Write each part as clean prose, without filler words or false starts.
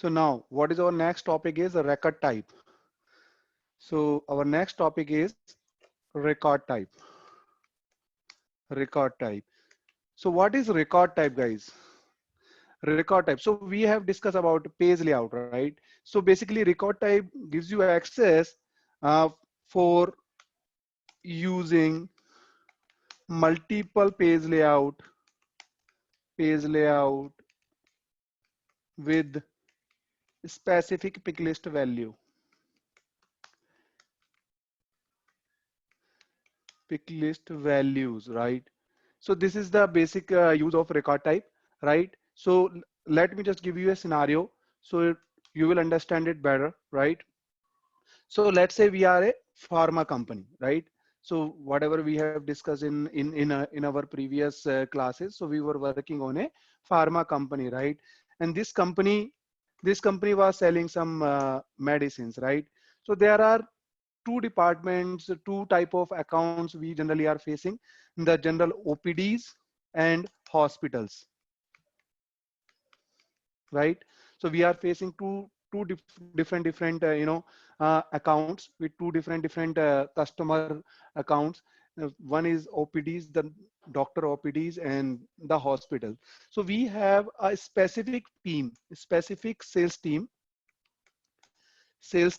So now what is our next topic is a record type. So our next topic is record type. Record type. So what is record type, guys? Record type. So we have discussed about page layout, right? So basically record type gives you access for using multiple page layout with specific pick list value, pick list values, right? So this is the basic use of record type, right? So let me just give you a scenario so you will understand it better, right? So let's say we are a pharma company, right? So whatever we have discussed in our previous classes, so we were working on a pharma company, right? And this company was selling some medicines, right? So there are two departments, two type of accounts we generally are facing: the general OPDs and hospitals, right? So we are facing different accounts with two different customer accounts. One is OPDs, the doctor OPDs, and the hospital. So we have a specific sales team sales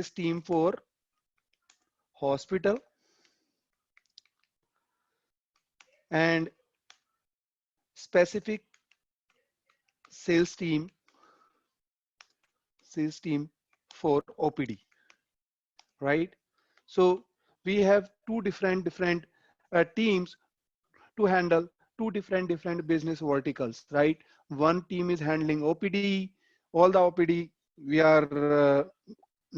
team for hospital, and specific sales team for OPD, right? So we have two different teams to handle two different business verticals, right? One team is handling OPD, all the OPD we are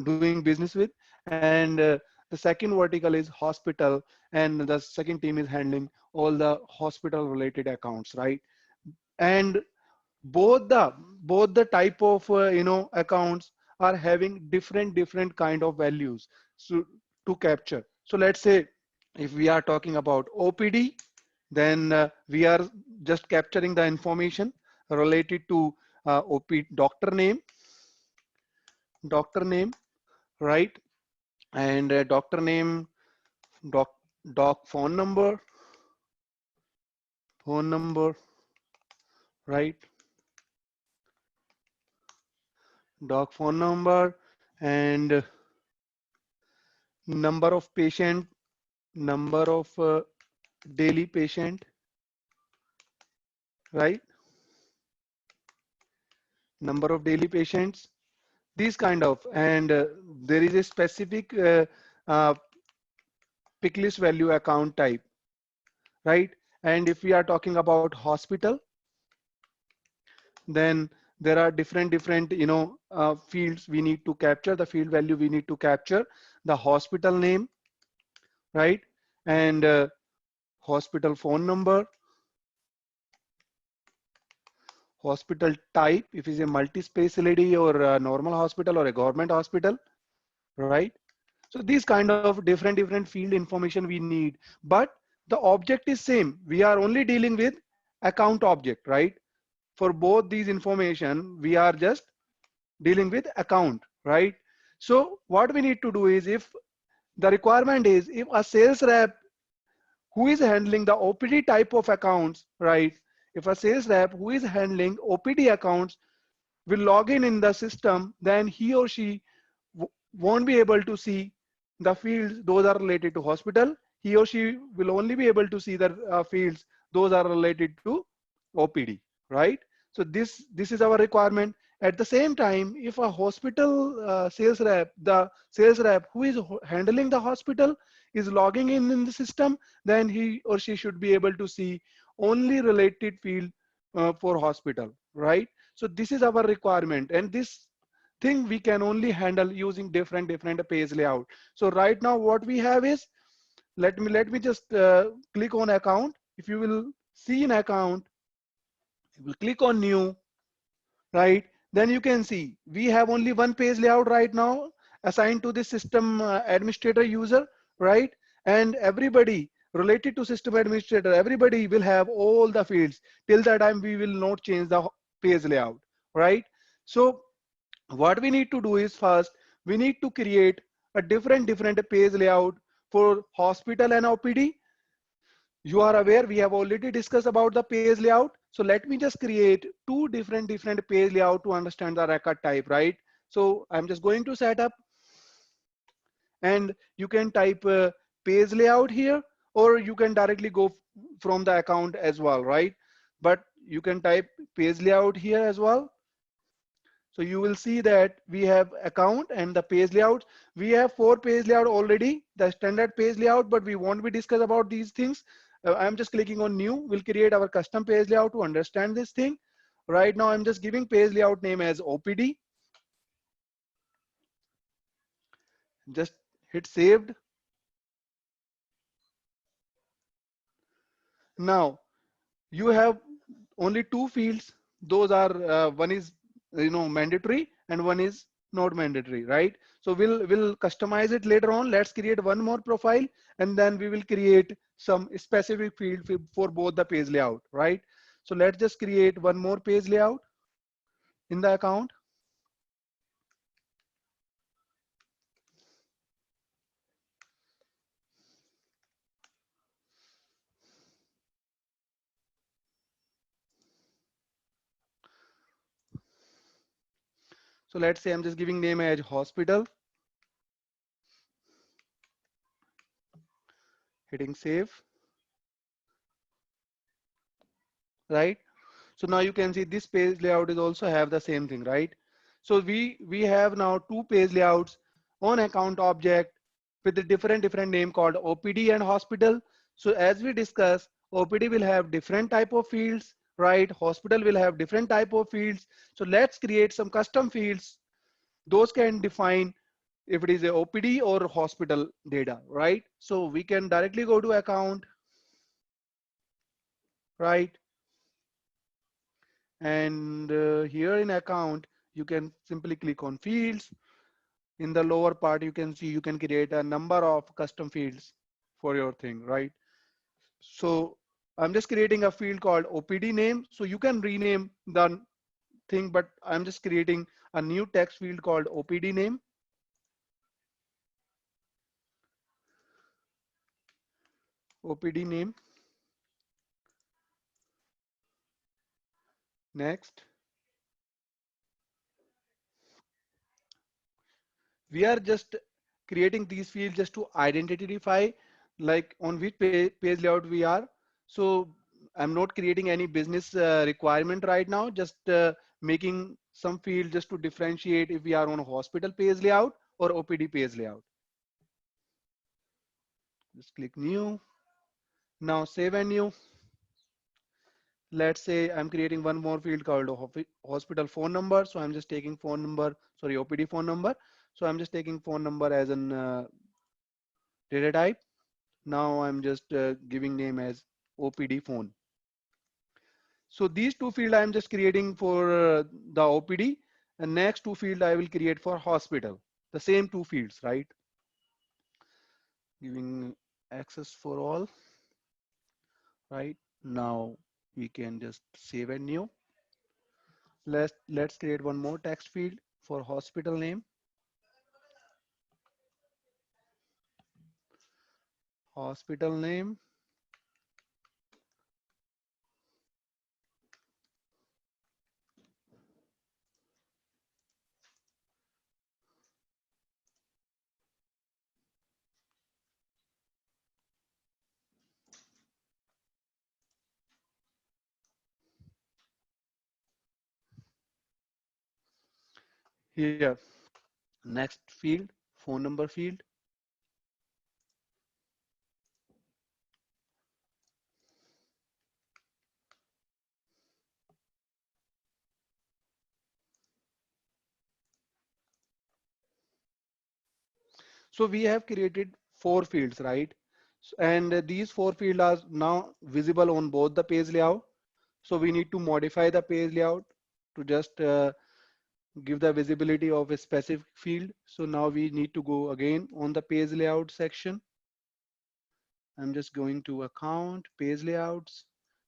doing business with, and the second vertical is hospital, and the second team is handling all the hospital related accounts, right? And both the both the type of accounts are having different kind of values so to capture. So let's say if we are talking about OPD, then we are just capturing the information related to OP doctor name, right? And doctor name, doc doc phone number, right? Doc phone number, and number of patient, number of daily patient, right? Number of daily patients, these kind of, and there is a specific uh, pick list value account type, right? And if we are talking about hospital, then there are different fields we need to capture, the field value we need to capture, the hospital name, right? And hospital phone number, hospital type, if it's a multi-specialty or a normal hospital or a government hospital, right? So these kind of different field information we need, but the object is same. We are only dealing with account object, right? For both these information, we are just dealing with account, right? So what we need to do is, if the requirement is, if a sales rep who is handling the OPD type of accounts, right? If a sales rep who is handling OPD accounts will log in the system, then he or she won't be able to see the fields those are related to hospital. He or she will only be able to see the fields those are related to OPD, right? So this is our requirement. At the same time, if a hospital the sales rep who is handling the hospital is logging in the system, then he or she should be able to see only related field for hospital, right? So this is our requirement, and this thing we can only handle using different page layout. So right now what we have is, let me just click on account. If you will see in account, you will click on new, right? Then you can see we have only one page layout right now assigned to the system administrator user, right? And everybody related to system administrator, everybody will have all the fields. Till that time we will not change the page layout, right? So what we need to do is, first we need to create a different page layout for hospital and OPD. You are aware we have already discussed about the page layout. So let me just create two different page layout to understand the record type, right? So I'm just going to set up, and you can type page layout here, or you can directly go from the account as well, right? But you can type page layout here as well. So you will see that we have account and the page layout. We have 4 page layout already, the standard page layout, but we won't be discuss about these things. I'm just clicking on new. We'll create our custom page layout to understand this thing. Right now, I'm just giving page layout name as OPD. Just hit saved. Now you have only 2 fields. Those are one is mandatory and one is not mandatory, right? So we'll customize it later on. Let's create one more profile, and then we will create some specific field for both the page layout, right? So let's just create one more page layout in the account. So let's say I'm just giving name as hospital, hitting save, right? So now you can see this page layout is also have the same thing, right? So we have now 2 page layouts on account object with a different name called OPD and hospital. So as we discussed, OPD will have different type of fields, right? Hospital will have different type of fields. So let's create some custom fields. Those can define if it is a OPD or hospital data, right? So we can directly go to account, right? And here in account, you can simply click on fields. In the lower part, you can see you can create a number of custom fields for your thing, right? So I'm just creating a field called OPD name. So you can rename the thing, but I'm just creating a new text field called OPD name. OPD name. Next. We are just creating these fields just to identify like on which page layout we are. So I'm not creating any business requirement right now, just making some field just to differentiate if we are on a hospital page layout or OPD page layout. Just click new. Now save and new. Let's say I'm creating one more field called hospital phone number. So I'm just taking phone number, sorry, OPD phone number. So I'm just taking phone number as an data type. Now I'm just giving name as OPD phone. So these 2 fields I'm just creating for the OPD, and next 2 fields I will create for hospital. The same 2 fields, right? Giving access for all, right? Now we can just save and new. Let's create one more text field for hospital name. Hospital name. Here, next field, phone number field. So we have created 4 fields, right? And these 4 fields are now visible on both the page layout. So we need to modify the page layout to just give the visibility of a specific field. So now we need to go again on the page layout section. I'm just going to account, page layouts.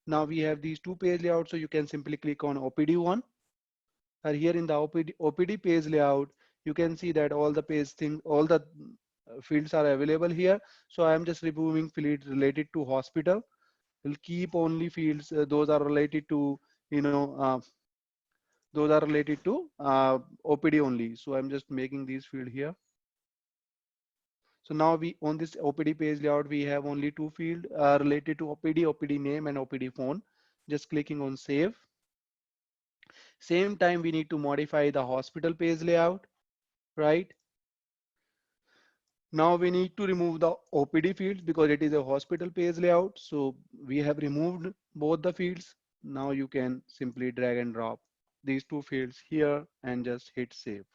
Now we have these two page layouts, so you can simply click on OPD1. Or here in the OPD page layout, you can see that all the page thing, all the fields are available here. So I am just removing fields related to hospital. We'll keep only fields those are related to, you know, those are related to OPD only. So I'm just making these field here. So now we on this OPD page layout, we have only two fields related to OPD, OPD name and OPD phone. Just clicking on save. Same time we need to modify the hospital page layout, right? Now we need to remove the OPD fields because it is a hospital page layout. So we have removed both the fields. Now you can simply drag and drop these two fields here and just hit save,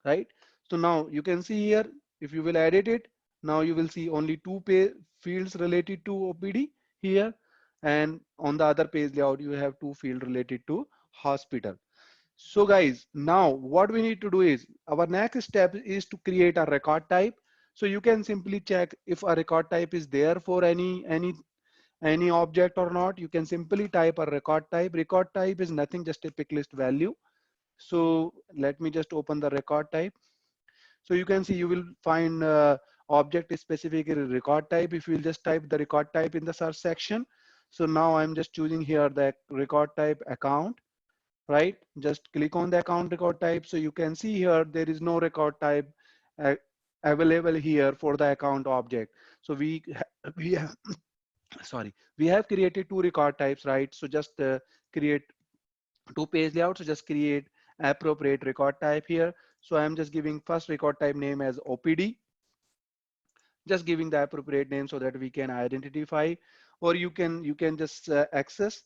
right? So now you can see here, if you will edit it, now you will see only two fields related to OPD here, and on the other page layout you have two fields related to hospital. So guys, now what we need to do is, our next step is to create a record type. So you can simply check if a record type is there for any object or not. You can simply type a record type. Record type is nothing, just a pick list value. So let me just open the record type. So you can see you will find object specific record type if you will just type the record type in the search section. So now I'm just choosing here the record type account, right? Just click on the account record type. So you can see here there is no record type uh, available here for the account object. So we have sorry, we have created two record types, right? So just create two page layouts. So just create appropriate record type here. So I'm just giving first record type name as OPD, just giving the appropriate name so that we can identify, or you can just access,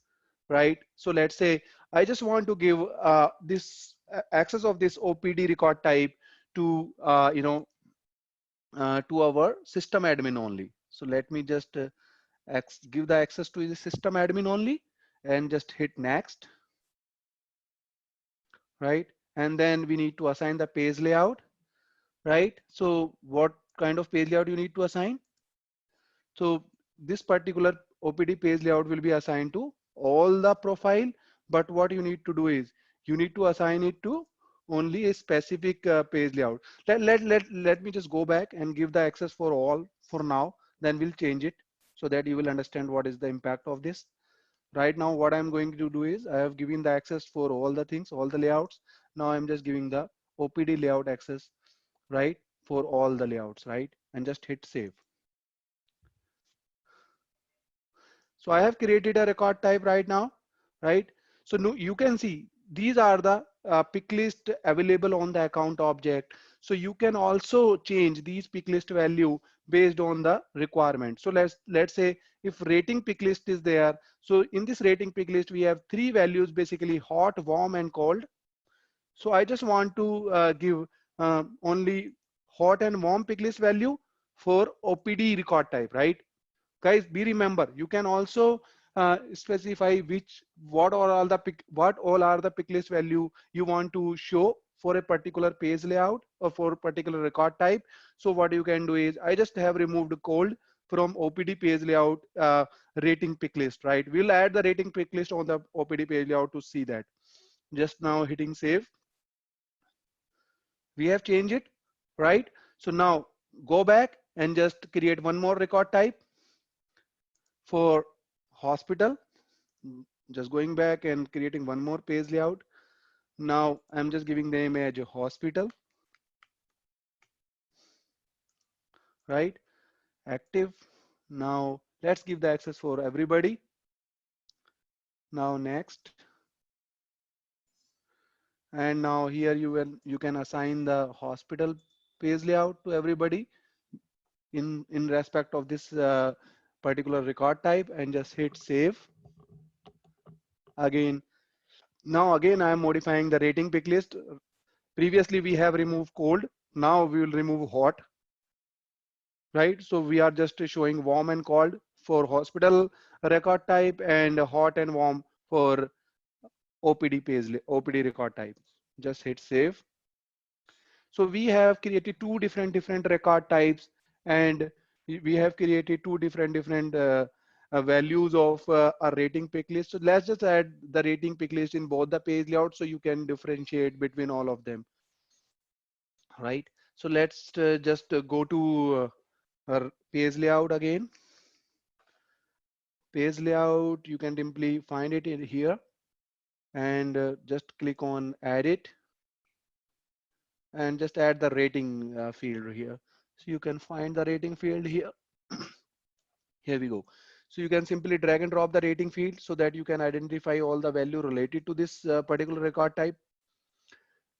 right? So let's say I just want to give this access of this OPD record type to to our system admin only. So let me just give the access to the system admin only and just hit next, right? And then we need to assign the page layout, right? So what kind of page layout you need to assign? So this particular OPD page layout will be assigned to all the profile, but what you need to do is you need to assign it to only a specific page layout. Let me just go back and give the access for all for now, then we'll change it so that you will understand what is the impact of this. Right now, what I'm going to do is I have given the access for all the things, all the layouts. Now I'm just giving the OPD layout access, right, for all the layouts, right, and just hit save. So I have created a record type right now, right? So no, you can see these are the pick list available on the account object. So you can also change these pick list value based on the requirement. So let's say if rating pick list is there. So in this rating pick list, we have three values, basically hot, warm, and cold. So I just want to give only hot and warm pick list value for OPD record type, right? Guys, be remember, you can also specify what all are the pick list value you want to show for a particular page layout or for a particular record type. So what you can do is I just have removed cold from OPD page layout rating pick list, right? We'll add the rating pick list on the OPD page layout to see that. Just now hitting save, we have changed it, right? So now go back and just create one more record type for hospital. Just going back and creating one more page layout. Now I'm just giving the image hospital, right? Active. Now let's give the access for everybody. Now next. And now here you can assign the hospital page layout to everybody in respect of this particular record type, and just hit save. Again, now again I am modifying the rating pick list. Previously we have removed cold, now we will remove hot, right? So we are just showing warm and cold for hospital record type and hot and warm for OPD record type. Just hit save. So we have created two different record types, and we have created two different values of a rating pick list. So let's just add the rating pick list in both the page layout so you can differentiate between all of them, right? So let's just go to our page layout again. Page layout, you can simply find it in here and just click on edit and just add the rating field here. So you can find the rating field here. Here we go. So you can simply drag and drop the rating field so that you can identify all the value related to this particular record type.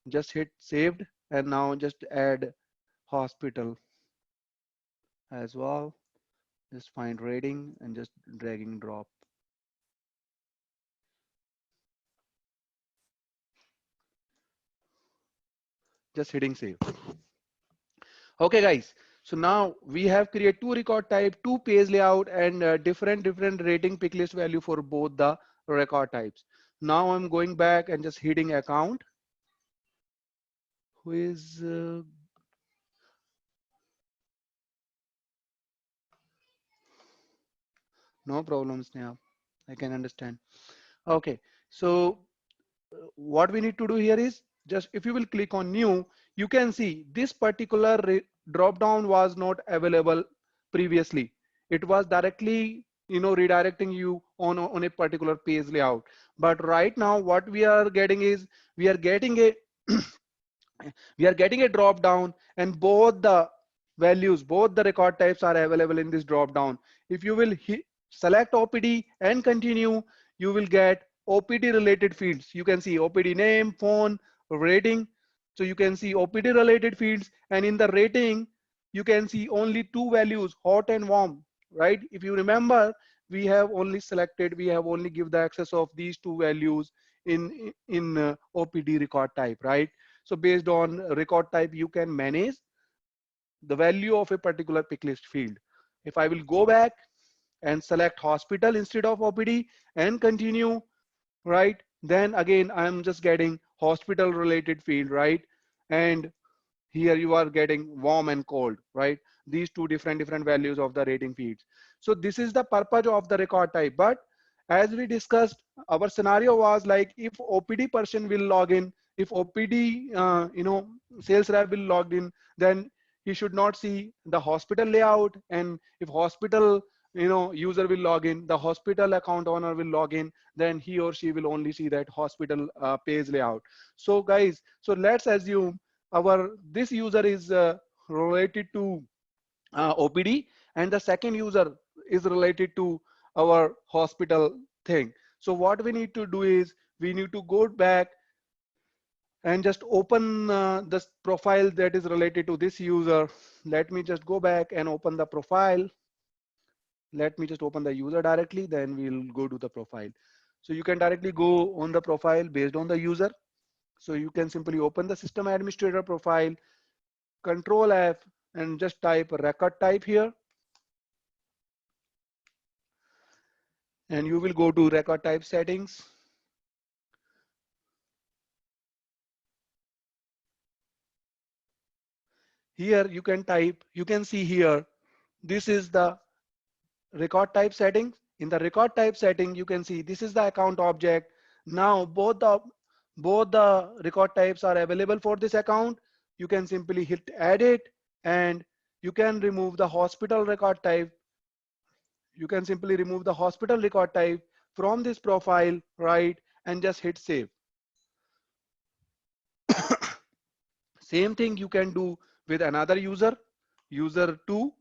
Just hit saved and now just add hospital as well. Just find rating and just dragging and drop. Just hitting save. Okay guys, so now we have created two record type, two page layout and different rating pick list value for both the record types. Now I'm going back and just hitting account. Who is no problems now. I can understand. Okay, so what we need to do here is just if you will click on new, you can see this particular drop down was not available previously. It was directly, you know, redirecting you on a particular page layout. But right now what we are getting is we are getting a we are getting a drop down and both the values, both the record types are available in this drop down. If you will select OPD and continue, you will get OPD related fields. You can see OPD name, phone, rating. So you can see OPD related fields, and in the rating you can see only two values, hot and warm, right? If you remember, we have only selected, we have only give the access of these two values in OPD record type, right? So based on record type, you can manage the value of a particular pick list field. If I will go back and select hospital instead of OPD and continue, right? Then again, I'm just getting hospital related field, right? And here you are getting warm and cold, right? These two different values of the rating fields. So this is the purpose of the record type. But as we discussed, our scenario was like if OPD person will log in, if OPD sales rep will log in, then he should not see the hospital layout. And if hospital user will log in, the hospital account owner will log in, then he or she will only see that hospital page layout. So guys, so let's assume our this user is related to OPD and the second user is related to our hospital thing. So what we need to do is we need to go back and just open this profile that is related to this user. Let me just go back and open the profile. Let me just open the user directly, then we'll go to the profile. So you can directly go on the profile based on the user. So you can simply open the system administrator profile, Control F, and just type record type here. And you will go to record type settings. Here you can type, you can see here, this is the record type settings. In the record type setting, you can see this is the account object. Now both the record types are available for this account. You can simply hit edit and you can remove the hospital record type. You can simply remove the hospital record type from this profile, right? And just hit save. Same thing you can do with another user, user 2.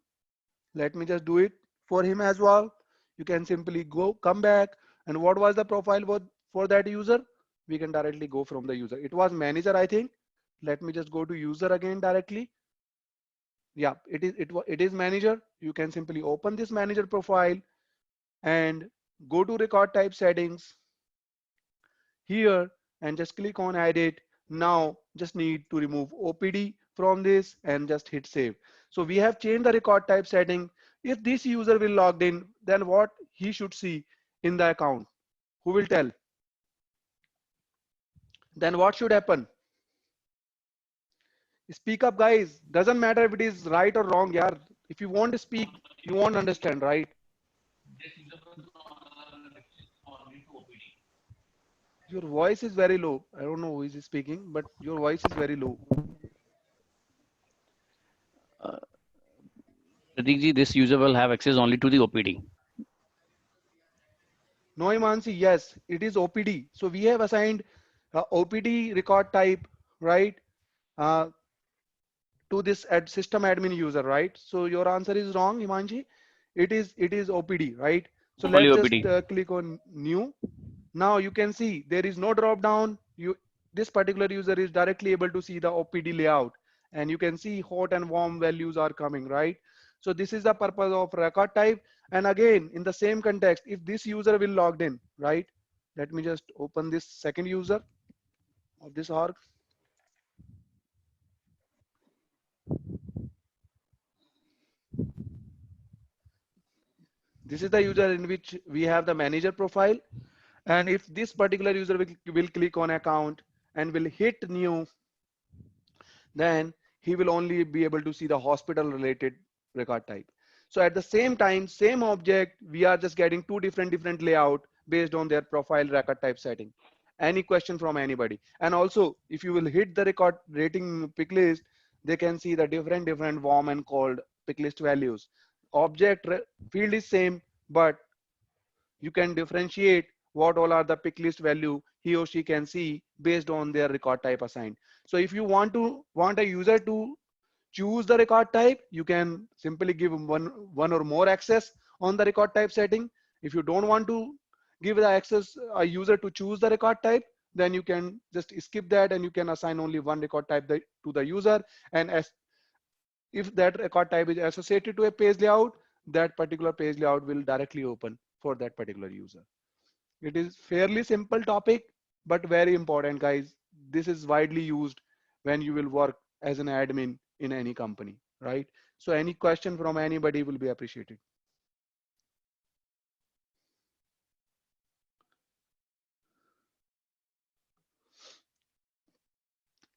Let me just do it for him as well. You can simply come back, and what was the profile for that user? We can directly go from the user. It was manager, I think. Let me just go to user again directly. Yeah, it is manager. You can simply open this manager profile and go to record type settings here and just click on edit. Now just need to remove OPD from this and just hit save. So we have changed the record type setting. If this user will logged in, then what he should see in the account? Who will tell? Then what should happen? Speak up guys. Doesn't matter if it is right or wrong, yeah. If you want to speak, you won't understand, right? Your voice is very low. I don't know who is speaking, but your voice is very low. Pratik ji, this user will have access only to the OPD. No, Imansi, yes, it is OPD. So we have assigned OPD record type, right, uh, to this system admin user, right? So your answer is wrong, Imanji. It is OPD, right? So Only let's just OPD. click on new. Now you can see there is no drop down. This particular user is directly able to see the OPD layout, and you can see hot and warm values are coming, right? So this is the purpose of record type. And again, in the same context, if this user will logged in, right? Let me just open this second user of this org. This is the user in which we have the manager profile. And if this particular user will click on account and will hit new, then he will only be able to see the hospital related record type. So at the same time, same object, we are just getting two different layout based on their profile record type setting. Any question from anybody? And also, if you will hit the record rating pick list, they can see the different warm and cold pick list values. Object field is same, but you can differentiate what all are the pick list value he or she can see based on their record type assigned. So if you want a user to choose the record type, you can simply give one or more access on the record type setting. If you don't want to give the access a user to choose the record type, then you can just skip that and you can assign only one record type to the user. And as if that record type is associated to a page layout, that particular page layout will directly open for that particular user. It is fairly simple topic, but very important, guys. This is widely used when you will work as an admin in any company, right? So any question from anybody will be appreciated.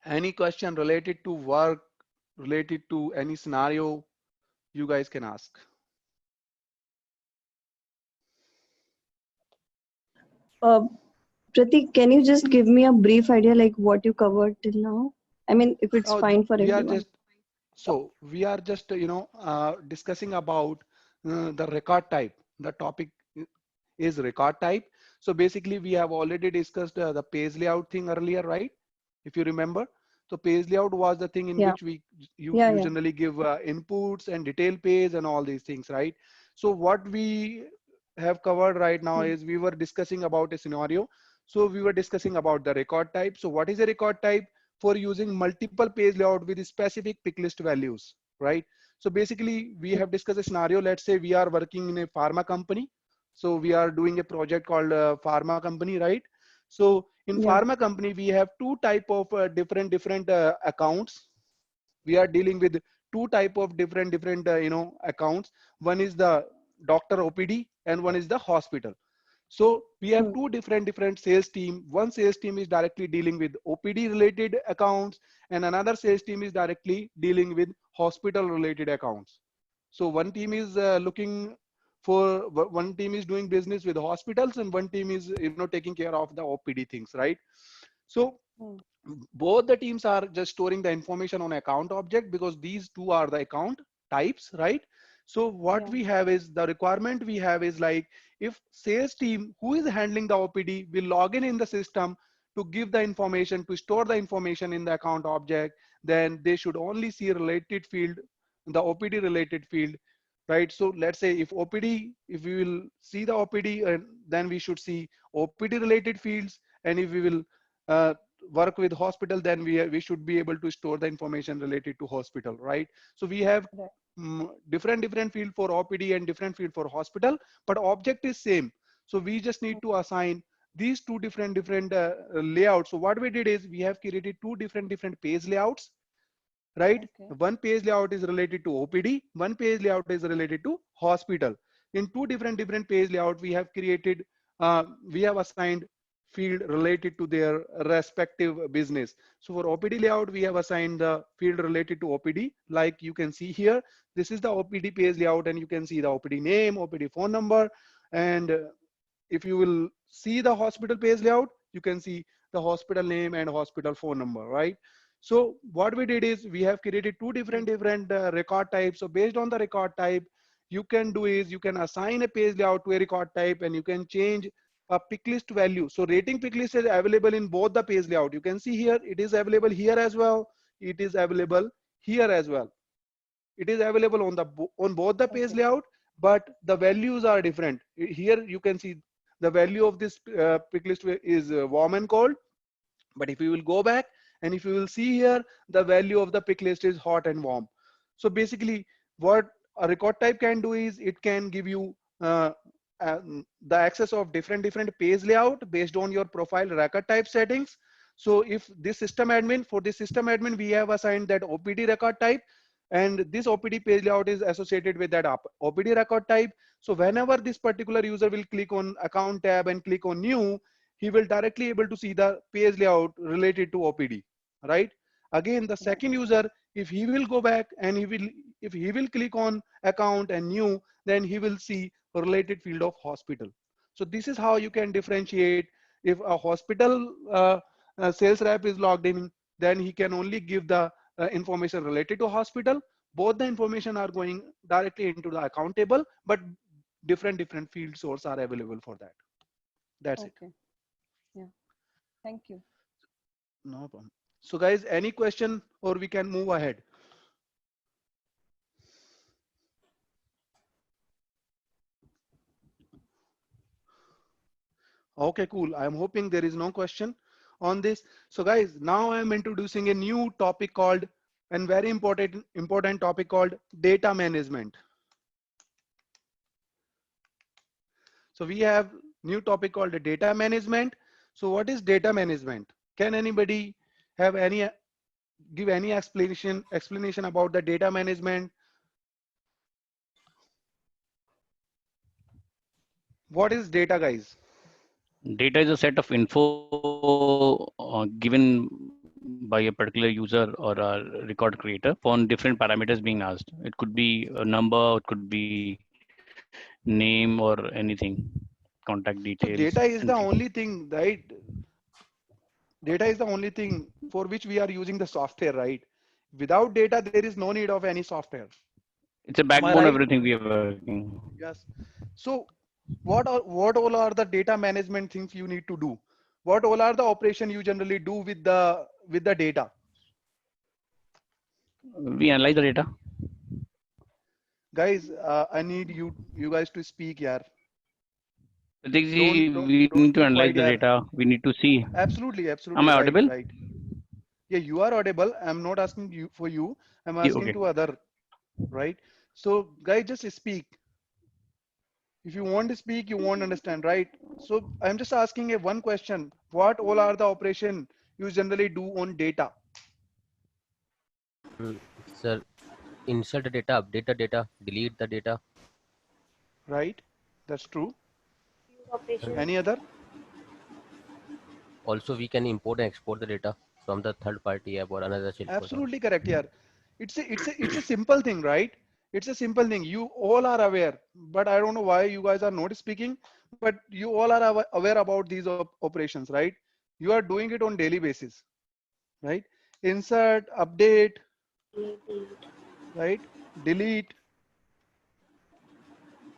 Any question related to work, related to any scenario, you guys can ask. Uh, Pratik, can you just give me a brief idea like what you covered till now? I mean, if it's Oh, fine for we are everyone. just discussing about the record type. The topic is record type. So basically, we have already discussed the page layout thing earlier, right? If you remember. So page layout was the thing in Yeah, which you yeah. generally give inputs and detail page and all these things, right? So what we have covered right now Hmm. is we were discussing about a scenario. So we were discussing about the record type. So what is a record type? For using multiple page layout with specific pick list values, right? So basically we have discussed a scenario. Let's say we are working in a pharma company. So we are doing a project called pharma company, right? So in Yeah. pharma company, we have two type of different accounts. We are dealing with two type of different accounts. One is the doctor OPD and one is the hospital. So we have Hmm. two different sales team. One sales team is directly dealing with OPD related accounts, and another sales team is directly dealing with hospital related accounts. So one team is looking for one team is doing business with hospitals, and one team is taking care of the OPD things, right? So Hmm. both the teams are just storing the information on account object because these two are the account types, right? So what Yeah. we have is the requirement we have is like if sales team who is handling the OPD will log in the system to give the information, to store the information in the account object, then they should only see related field, the OPD related field, right? So let's say if OPD, if we will see the OPD, then we should see OPD related fields, and if we will uh, work with hospital, then we should be able to store the information related to hospital, right? So we have Right. different field for OPD and different field for hospital, but object is same. So we just need to assign these two different layouts. So what we did is we have created two different page layouts, right? Okay. One page layout is related to OPD, one page layout is related to hospital. In two different page layout, we have created, we have assigned field related to their respective business. So for OPD layout, we have assigned the field related to OPD. Like you can see here, this is the OPD page layout, and you can see the OPD name, OPD phone number. And if you will see the hospital page layout, you can see the hospital name and hospital phone number, right? So what we did is we have created two different record types. So based on the record type, you can do is you can assign a page layout to a record type, and you can change a pick list value. So rating pick list is available in both the page layout. You can see here, it is available here as well. It is available here as well. It is available on the on both the page layout, but the values are different. Here you can see the value of this pick list is warm and cold. But if you will go back and if you will see here, the value of the pick list is hot and warm. So basically what a record type can do is it can give you the access of different page layout based on your profile record type settings. So if this system admin, for this system admin, we have assigned that OPD record type, and this OPD page layout is associated with that OPD record type. So whenever this particular user will click on account tab and click on new, he will directly able to see the page layout related to OPD, right? Again, the second user, if he will go back and if he will click on account and new, then he will see a related field of hospital. So this is how you can differentiate. If a hospital sales rep is logged in, then he can only give the information related to hospital. Both the information are going directly into the account table, but different field sources are available for that. That's it. Okay. Yeah. Thank you. No problem. So guys, any question, or we can move ahead? Okay, cool. I'm hoping there is no question on this. So guys, now I'm introducing a new topic called, and very important topic called data management. So we have new topic called the data management. So what is data management? Can anybody have give any explanation about the data management? What is data, guys? Data is a set of info given by a particular user or a record creator on different parameters being asked. It could be a number, it could be name or anything, contact details. So data is the anything. only thing, right? Data is the only thing for which we are using the software, right? Without data, there is no need of any software. It's a backbone of everything we are working. Yes. So what all are the data management things you need to do? What all are the operation you generally do with the data? We analyze the data. Guys, I need you guys to speak, yeah. We need to analyze the data. We need to see. Absolutely. Am I audible? Right. Yeah, you are audible. I'm not asking you for you. I'm asking to other, right? So guys, just speak. If you want to speak, you won't understand, right? So I'm just asking one question. What all are the operation you generally do on data? Sir, insert the data, update the data, delete the data. Right, that's true. Any other? Also, we can import and export the data from the third party app or another shell. Absolutely correct, yeah. It's a simple thing, right? It's a simple thing. You all are aware, but I don't know why you guys are not speaking, but you all are aware about these operations, right? You are doing it on daily basis, right? Insert, update, right? Delete,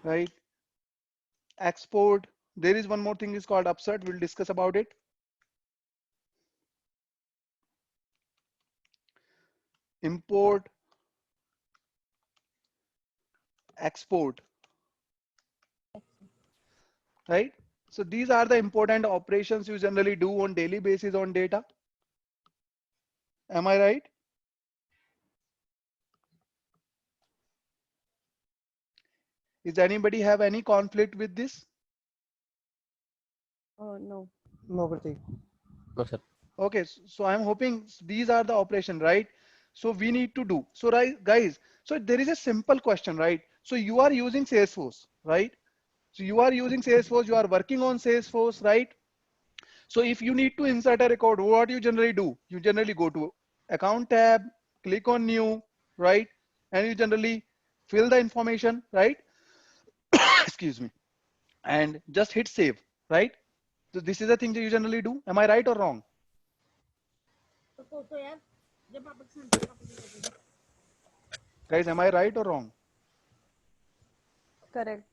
right? Export. There is one more thing is called upsert. We'll discuss about it. Import, export, right? So these are the important operations you generally do on daily basis on data. Am I right? Is anybody have any conflict with this? No. No, Pratik. No, sir. Okay, so I'm hoping these are the operation, right? So we need to do. So right, guys, so there is a simple question, right? So you are using Salesforce, right? So you are using Salesforce, you are working on Salesforce, right? So if you need to insert a record, what you generally do? You generally go to account tab, click on new, right? And you generally fill the information, right? Excuse me. And just hit save, right? So this is the thing that you generally do. Am I right or wrong? Guys, am I right or wrong? Correct.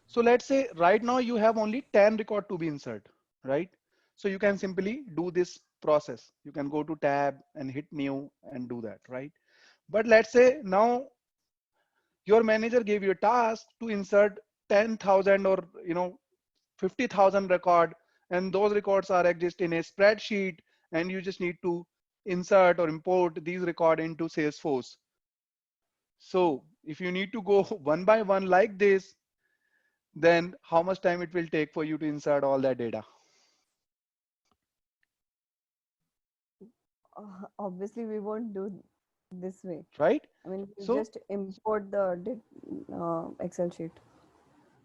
So let's say right now you have only 10 record to be inserted, right? So you can simply do this process. You can go to tab and hit new and do that, right? But let's say now your manager gave you a task to insert 10,000 or 50,000 record, and those records are exist in a spreadsheet, and you just need to insert or import these record into Salesforce. So if you need to go one by one like this, then how much time it will take for you to insert all that data? Obviously, we won't do this way. Right? I mean, we So just import the Excel sheet.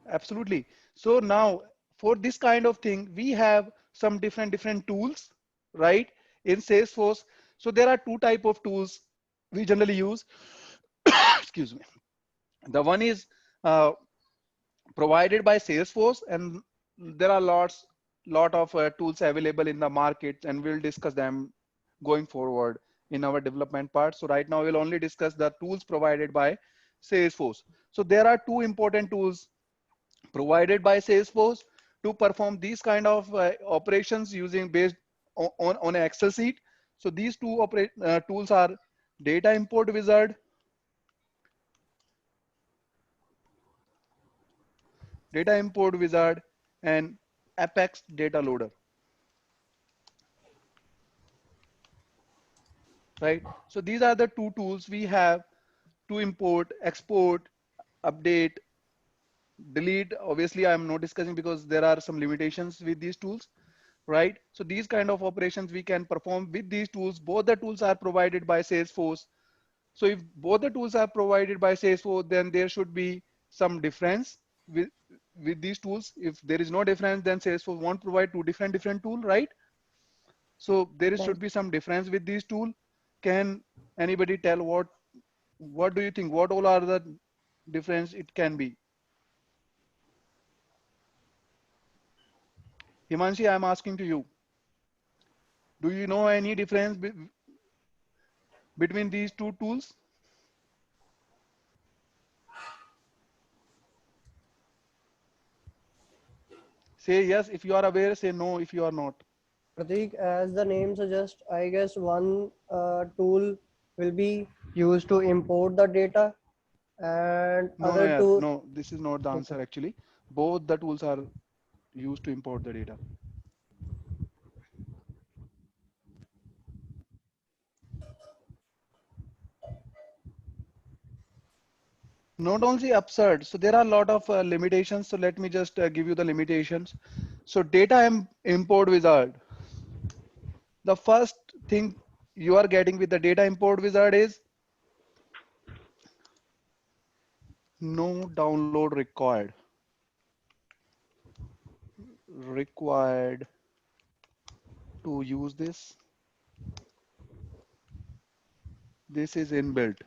absolutely. So now for this kind of thing, we have some different tools, right? In Salesforce. So there are two type of tools we generally use. Excuse me. The one is provided by Salesforce, and there are lot of tools available in the market, and we'll discuss them going forward in our development part. So right now we'll only discuss the tools provided by Salesforce. So there are two important tools provided by Salesforce to perform these kind of operations using based on an Excel sheet. So these two tools are Data Import Wizard, and Apex Data Loader, right? So these are the two tools we have to import, export, update, delete. Obviously, I'm not discussing because there are some limitations with these tools, right? So these kind of operations we can perform with these tools. Both the tools are provided by Salesforce. So if both the tools are provided by Salesforce, then there should be some difference with these tools. If there is no difference, then Salesforce won't provide two different tool, right? So there Right. should be some difference with these tool. Can anybody tell what do you think? What all are the difference it can be? Himanshi, I'm asking to you. Do you know any difference between these two tools? Say yes if you are aware, say no if you are not. Pratik, as the name suggests, I guess one tool will be used to import the data and No, other tool. no, this is not the Okay. answer actually. Both the tools are used to import the data. Not only absurd, so there are a lot of limitations. So let me just give you the limitations. So import wizard. The first thing you are getting with the data import wizard is no download required. Required to use this. This is inbuilt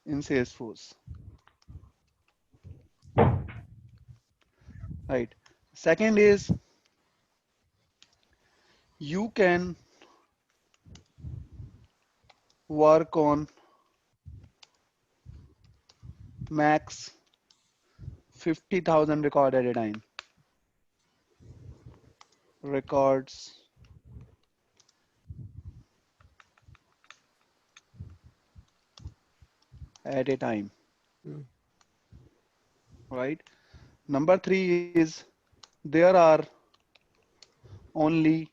in Salesforce. Right. Second is you can work on max 50,000 record at a time. Records at a time. Right. Number three is there are only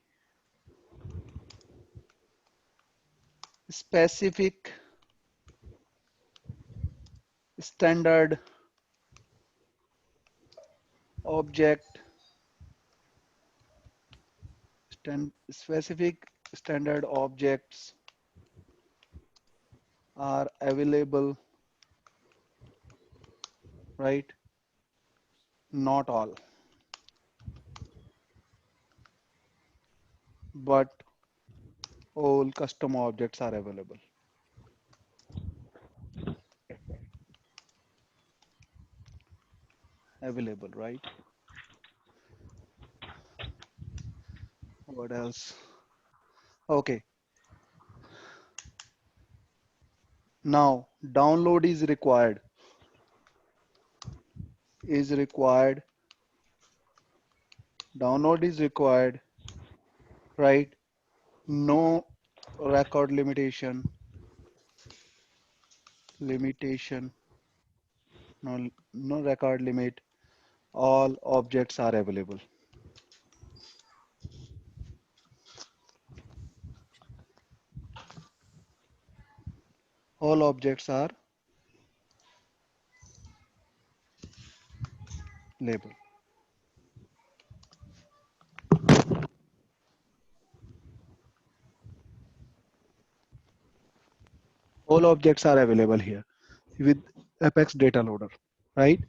specific standard object specific standard objects are available, right? Not all. but all custom objects are available. Available, right? What else? Okay. Now download is required. Download is required, right? No record limitation, no record limit. All objects are available. All objects are labeled. All objects are available here with Apex Data Loader, right?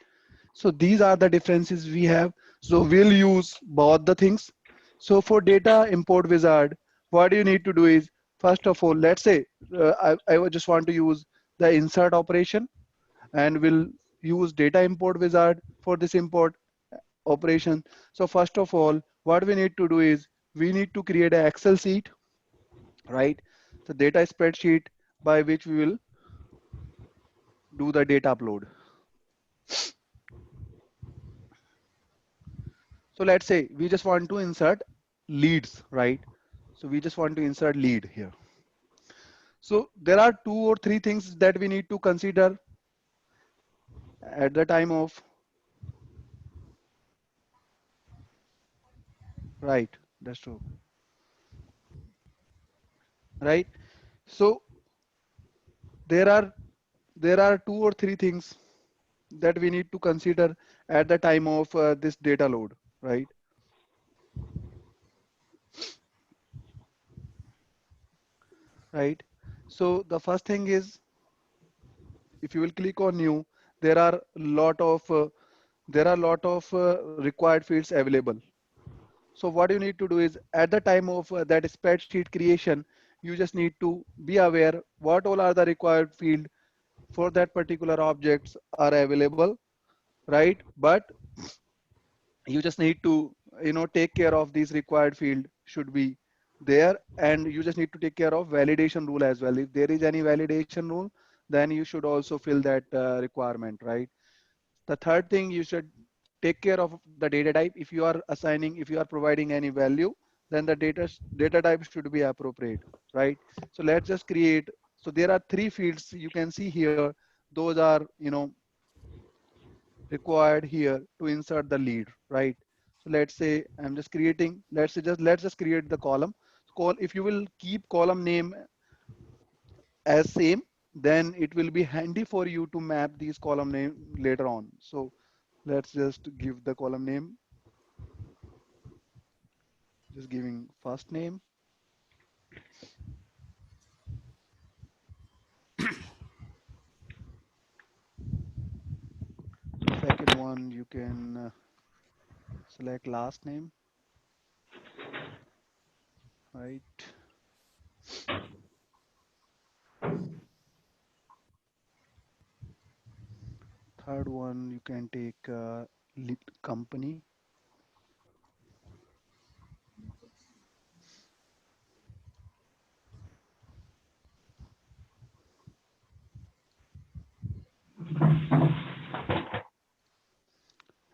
So these are the differences we have. So we'll use both the things. So for data import wizard, what you need to do is, first of all, let's say I would just want to use the insert operation, and we'll use data import wizard for this import operation. So first of all, what we need to do is we need to create an Excel sheet, right? The data spreadsheet by which we will do the data upload. So let's say we just want to insert leads, right? So we just want to insert lead here. So there are 2 or 3 things that we need to consider at the time of, right? That's true, right? So there are 2 or 3 things that we need to consider at the time of this data load, right? Right. So the first thing is, if you will click on new, there are lot of required fields available. So what you need to do is, at the time of that spreadsheet creation, you just need to be aware what all are the required field for that particular objects are available, right? But you just need to, take care of these required field should be there, and you just need to take care of validation rule as well. If there is any validation rule, then you should also fill that requirement, right? The third thing, you should take care of the data type. If you are providing any value, then the data type should be appropriate, right? So let's just create. So there are 3 fields you can see here. Those are, required here to insert the lead, right? So let's say I'm just creating, let's just create the column. If you will keep column name as same, then it will be handy for you to map these column name later on. So let's just give the column name, just giving first name. Second one, you can select last name, right? Third one, you can take lead company.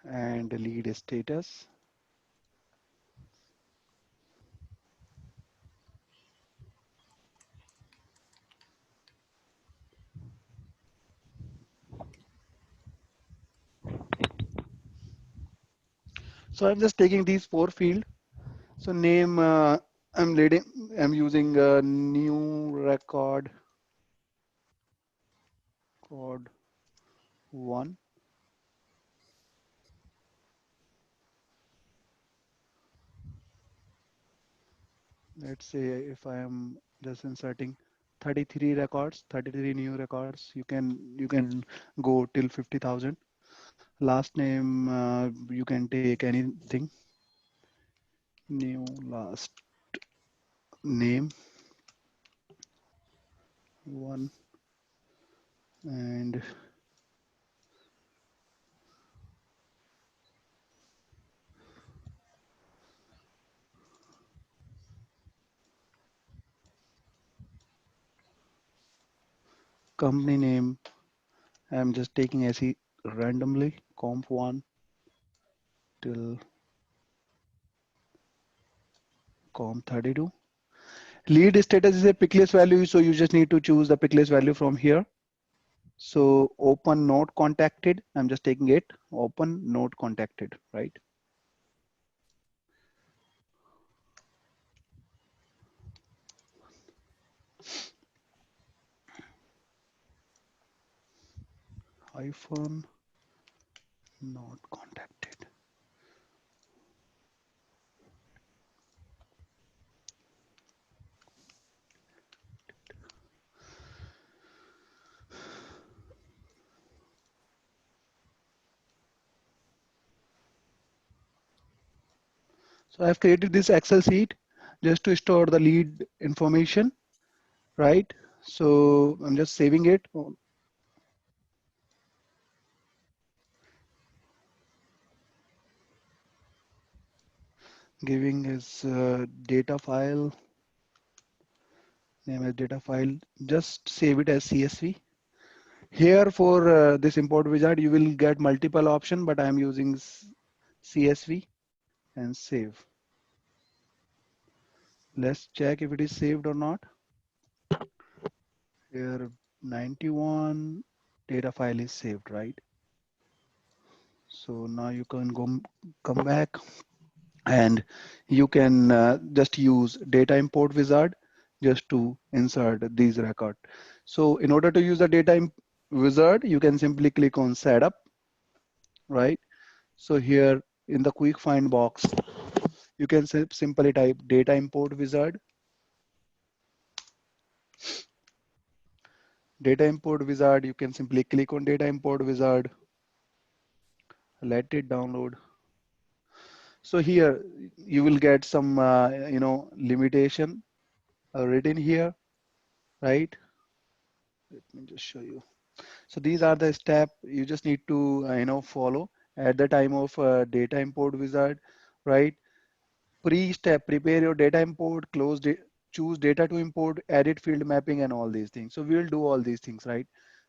And lead status. So I'm just taking these 4 field. So name, I'm using a new record code 1. Let's say if I am just inserting 33 records, 33 new records, you can go till 50,000. Last name, you can take anything. New last name 1 and company name. I'm just taking SE randomly, comp1 till comp32. Lead status is a picklist value, so you just need to choose the picklist value from here. So open not contacted, I'm just taking it, open not contacted, right? Hyphen not contacted. So I've created this Excel sheet just to store the lead information, right? So I'm just saving it. Giving is data file, name as data file, just save it as CSV. Here for this import wizard, you will get multiple options, but I'm using CSV and save. Let's check if it is saved or not. Here 91 data file is saved, right? So now you can come back and you can just use data import wizard just to insert these record. So in order to use the data wizard, you can simply click on setup, right? So here in the quick find box, you can simply type data import wizard. Data import wizard, you can simply click on data import wizard, let it download. So here you will get some, limitation written here, right? Let me just show you. So these are the steps you just need to, follow at the time of data import wizard, right? Pre-step, prepare your data import, choose data to import, edit field mapping and all these things. So we will do all these things, right?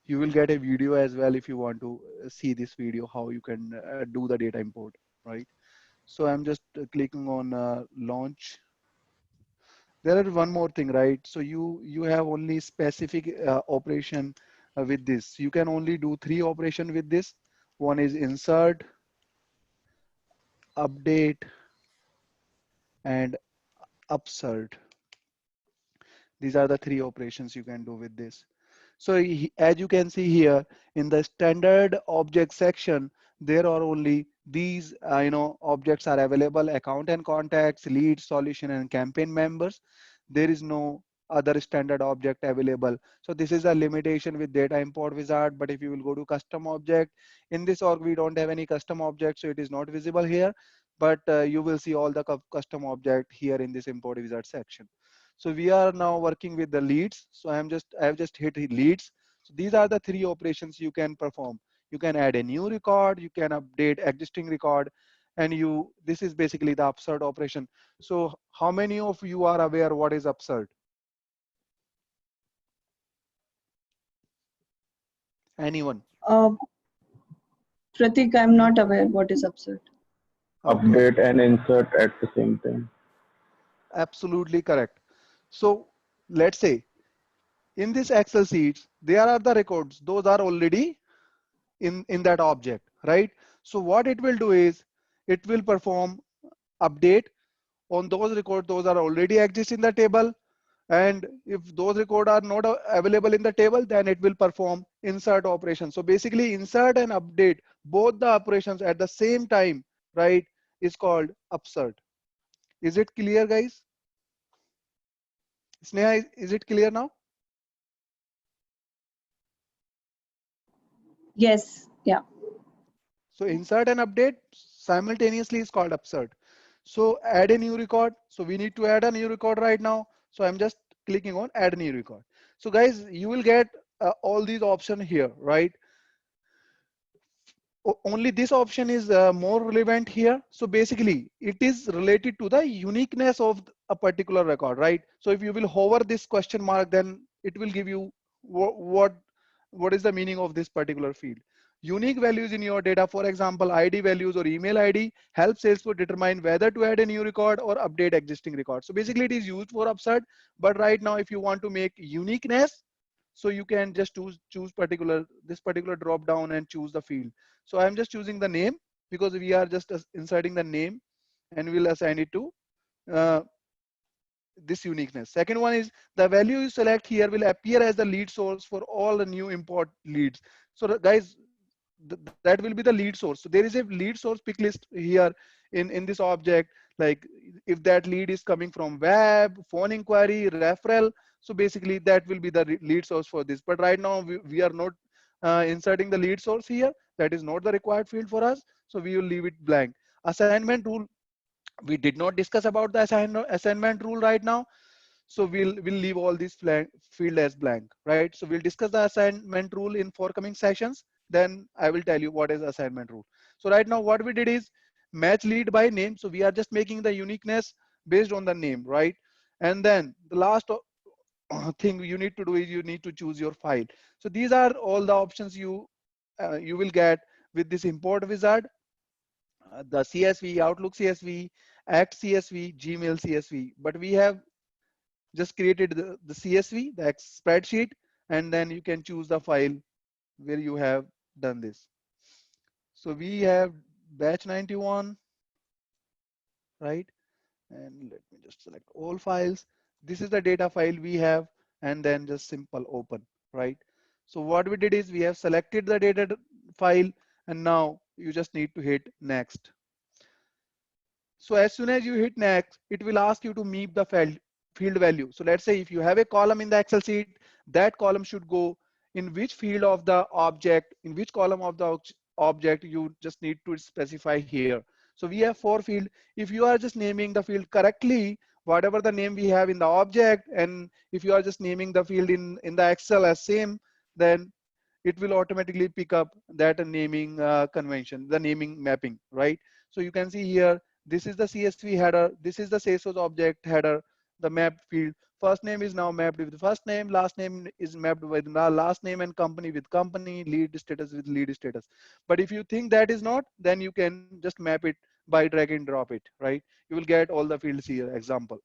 You will get a video as well if you want to see this video, how you can do the data import, right? So I'm just clicking on launch. There is one more thing, right? So you have only specific operation with this. You can only do 3 operation with this. One is insert, update, and upsert. These are the 3 operations you can do with this. So as you can see here in the standard object section, there are only these objects are available: account and contacts, lead, solution, and campaign members. There is no other standard object available. So this is a limitation with data import wizard. But if you will go to custom object, in this org we don't have any custom object, so it is not visible here. But you will see all the custom object here in this import wizard section. So we are now working with the leads. So I have just hit leads. So these are the 3 operations you can perform. You can add a new record, you can update existing record, and this is basically the upsert operation. So how many of you are aware what is upsert? Anyone? Pratik, I'm not aware what is upsert. Okay. Update and insert at the same time. Absolutely correct. So let's say in this Excel sheets, there are the records. Those are already in that object, right? So what it will do is it will perform update on those records. Those are already exist in the table. And if those records are not available in the table, then it will perform insert operation. So basically insert and update, both the operations at the same time, right, is called upsert. Is it clear, guys? Sneha, is it clear now? Yes, yeah. So insert and update simultaneously is called upsert. So add a new record. So we need to add a new record right now. So I'm just clicking on add new record. So guys, you will get all these options here, right? Only this option is more relevant here. So basically it is related to the uniqueness of a particular record, right? So if you will hover this question mark, then it will give you what is the meaning of this particular field. Unique values in your data, for example, ID values or email ID, help Salesforce determine whether to add a new record or update existing record. So basically it is used for upsert, but right now if you want to make uniqueness, so you can just choose this particular drop down and choose the field. So I'm just choosing the name because we are just inserting the name, and we'll assign it to uh, this uniqueness. Second one is the value you select here will appear as the lead source for all the new import leads. So guys, that will be the lead source. So there is a lead source pick list here in this object. Like if that lead is coming from web, phone inquiry, referral, so basically that will be the lead source for this. But right now we are not inserting the lead source here. That is not the required field for us. So we will leave it blank. Assignment rule, we did not discuss about the assignment rule right now. So we'll leave all these field as blank, right? So we'll discuss the assignment rule in forthcoming sessions. Then I will tell you what is assignment rule. So right now what we did is match lead by name. So we are just making the uniqueness based on the name, right? And then the last thing you need to do is you need to choose your file. So these are all the options you will get with this import wizard. The CSV, Outlook CSV, Act CSV, Gmail CSV. But we have just created the CSV, the spreadsheet, and then you can choose the file where you have done this. So we have batch 91, right? And let me just select all files. This is the data file we have, and then just simple open, right? So what we did is we have selected the data file, and now you just need to hit next. So as soon as you hit next, it will ask you to map the field value. So let's say if you have a column in the Excel sheet, that column should go in which field of the object, in which column of the object you just need to specify here. So we have 4 fields. If you are just naming the field correctly, whatever the name we have in the object, and if you are just naming the field in the Excel as same, then it will automatically pick up that naming convention, the naming mapping, right? So you can see here, this is the CSV header, this is the Salesforce object header, the mapped field. First name is now mapped with first name, last name is mapped with the last name, and company with company, lead status with lead status. But if you think that is not, then you can just map it by drag and drop it, right? You will get all the fields here, example.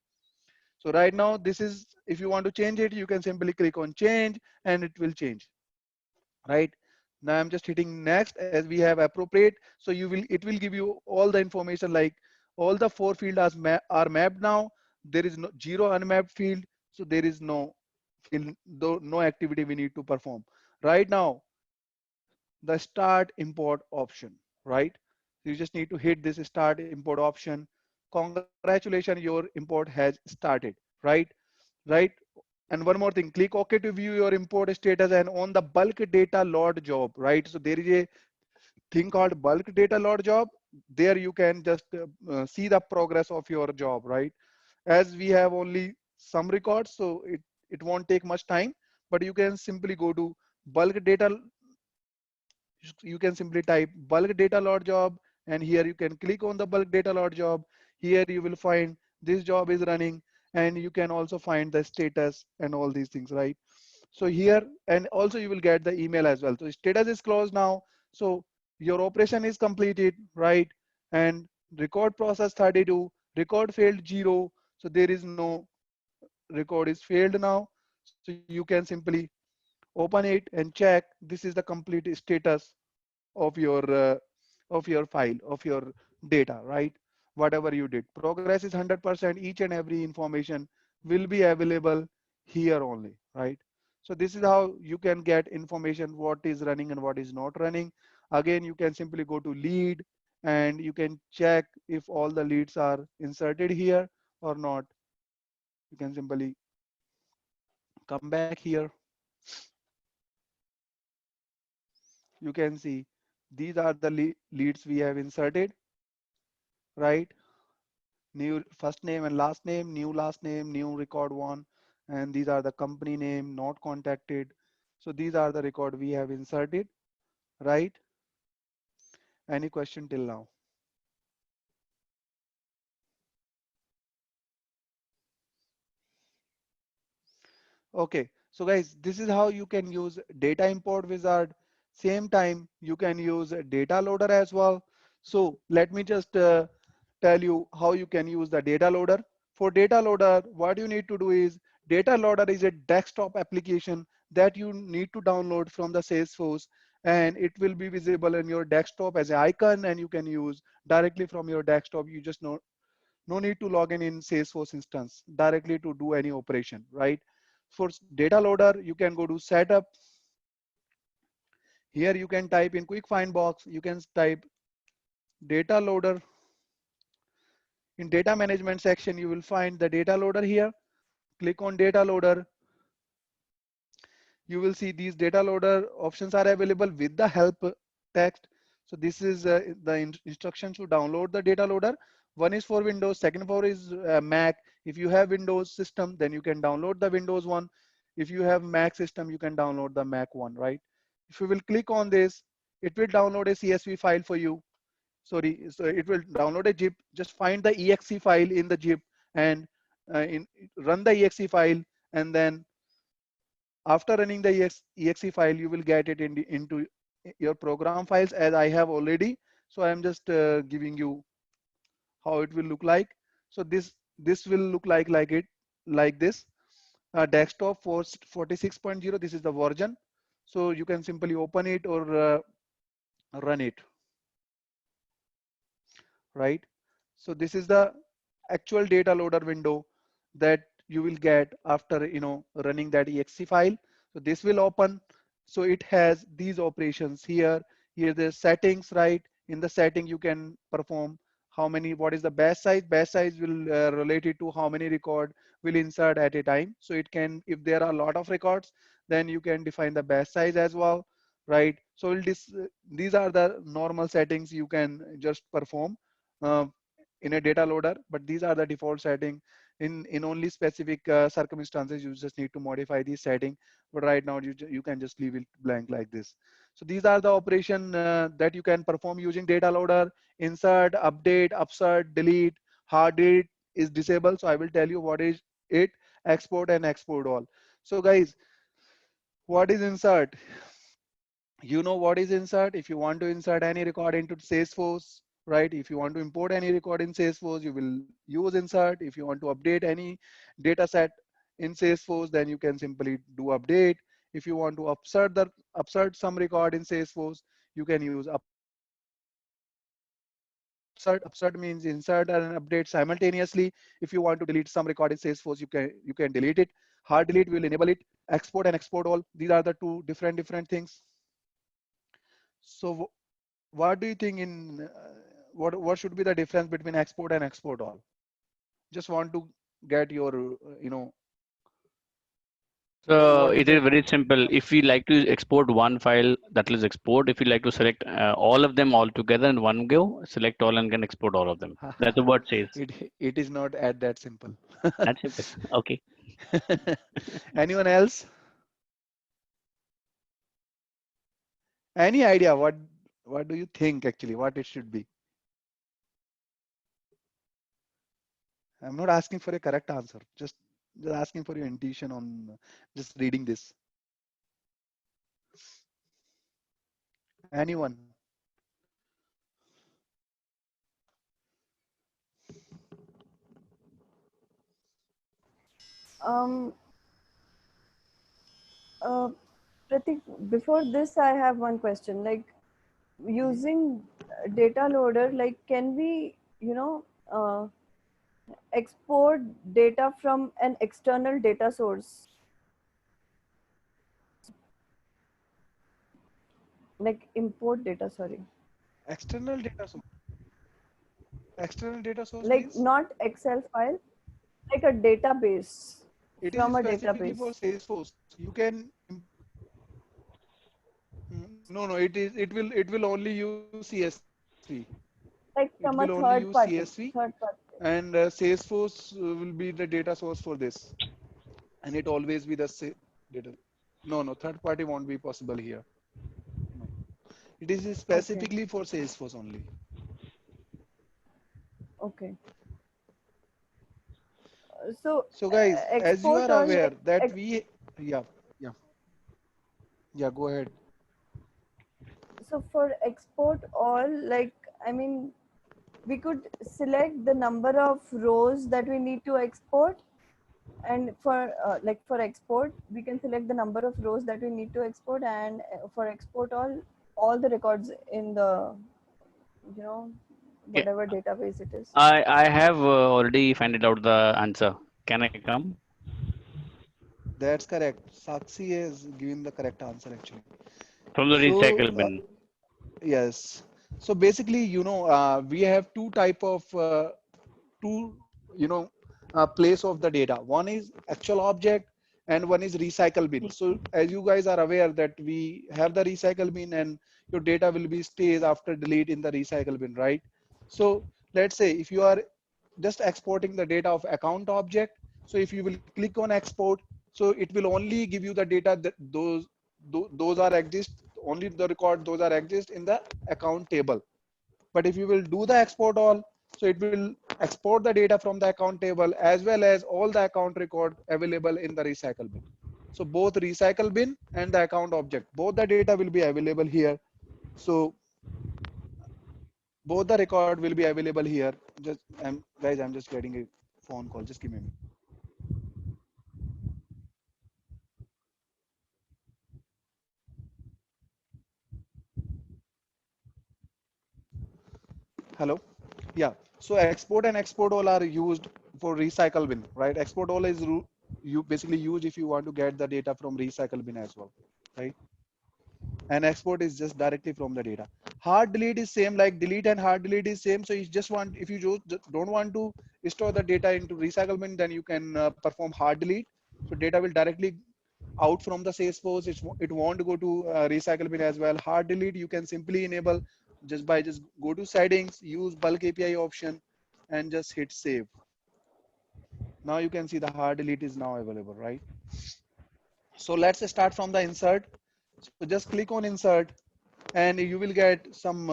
So right now, this is, if you want to change it, you can simply click on change and it will change, right? Now I'm just hitting next as we have appropriate. So it will give you all the information, like all the 4 fields are mapped now. There is no 0 unmapped field. So there is no field, no activity we need to perform. Right now, the start import option, right? You just need to hit this start import option. Congratulations, your import has started, right? Right. And one more thing, click OK to view your import status and on the bulk data load job, right? So there is a thing called bulk data load job. There you can just see the progress of your job, right? As we have only some records, so it won't take much time, but you can simply go to bulk data. You can simply type bulk data load job, and here you can click on the bulk data load job. Here you will find this job is running, and you can also find the status and all these things, right? So here, and also you will get the email as well. So status is closed now. So your operation is completed, right? And record process 32, record failed 0. So there is no record is failed now. So you can simply open it and check. This is the complete status of your file, of your data, right? Whatever you did, progress is 100%. Each and every information will be available here only, right? So this is how you can get information what is running and what is not running. Again, you can simply go to lead and you can check if all the leads are inserted here or not. You can simply come back here. You can see these are the leads we have inserted, right? new first name and last name, new last name, new record one, and these are the company name, not contacted. So these are the record we have inserted, right? Any question till now? Okay, so guys, this is how you can use data import wizard. Same time, you can use a data loader as well. So let me just tell you how you can use the data loader. For data loader, what you need to do is data loader is a desktop application that you need to download from the Salesforce, and it will be visible in your desktop as an icon, and you can use directly from your desktop. You just no need to log in Salesforce instance directly to do any operation, right? For data loader, you can go to setup. Here you can type in quick find box. You can type data loader. In data management section, you will find the data loader here. Click on data loader. You will see these data loader options are available with the help text. So this is the instructions to download the data loader. One is for Windows, second for is Mac. If you have Windows system, then you can download the Windows one. If you have Mac system, you can download the Mac one, right? If you will click on this, it will download a CSV file for you. Sorry, so it will download a zip. Just find the exe file in the zip and run the exe file, and then after running the exe file, you will get it into your program files as I have already. So I am just giving you how it will look like. So this will look like this. Desktop for 46.0. This is the version. So you can simply open it or run it, right? So this is the actual data loader window that you will get after running that exe file. So this will open. So it has these operations here. Here the settings, right? In the setting you can perform what is the batch size. Batch size will relate it to how many record will insert at a time. So it can, if there are a lot of records, then you can define the batch size as well, right? So these are the normal settings you can just perform uh, in a data loader, but these are the default setting. In only specific circumstances you just need to modify the setting, but right now you can just leave it blank like this. So these are the operation that you can perform using data loader. Insert, update, upsert, delete. Hard delete is disabled, so I will tell you what is it. Export and export all. So guys, what is insert? You know what is insert. If you want to insert any record into Salesforce, right? If you want to import any record in Salesforce, you will use insert. If you want to update any data set in Salesforce, then you can simply do update. If you want to upsert some record in Salesforce, you can use upsert. Upsert means insert and update simultaneously. If you want to delete some record in Salesforce, you can delete it. Hard delete will enable it. Export and export all. These are the two different things. So what do you think what should be the difference between export and export all? Just want to get your So what is it the is very simple. If we like to export one file, that is export. If we like to select all of them all together in one go, select all and can export all of them. That's what word says. it is not at that simple. That's simple. Okay. Anyone else? Any idea what do you think actually what it should be? I'm not asking for a correct answer. Just asking for your intuition on just reading this. Anyone? Um, uh, Pratik, before this, I have one question. Like using data loader, like can we, export data from an external data source? Like import data, sorry. External data source. External data source Like means not Excel file, like a database it is from a specifically for database. Salesforce. You can no, it will only use CSV. It will Like only from a use CSV. third party. and Salesforce will be the data source for this, and it always be the same data. No, third party won't be possible here. No, it is Okay. specifically for Salesforce only. Okay. So So guys, as you export are all aware like that we, yeah, yeah, yeah, go ahead. so for export all, like, I mean, we could select the number of rows that we need to export, and for like for export we can select the number of rows that we need to export, and for export all the records in the, you know, Yeah, whatever database it is. I have already found out the answer. Can I come That's correct. Sakshi has given the correct answer actually. from the So recycle bin? yes. So basically, we have two type of two, place of the data. One is actual object and one is recycle bin. So as you guys are aware that we have the recycle bin and your data will be stays after delete in the recycle bin, right? So let's say if you are just exporting the data of account object, so if you will click on export, so it will only give you the data that those are exist, only the record those are exist in the account table. But if you will do the export all, so it will export the data from the account table as well as all the account record available in the recycle bin. So both recycle bin and the account object, both the data will be available here. So both the record will be available here. Just guys, I'm just getting a phone call. Just give me a minute. Hello. Yeah. So export and export all are used for recycle bin, right? Export all is you basically use if you want to get the data from recycle bin as well, right? And export is just directly from the data. Hard delete is same, like delete and hard delete is same. So you just want, if you just don't want to store the data into recycle bin, then you can perform hard delete. So data will directly out from the Salesforce. It won't go to recycle bin as well. Hard delete you can simply enable just go to settings, use bulk API option, and just hit save. Now you can see the hard delete is now available, right? So let's start from the insert. So just click on insert and you will get some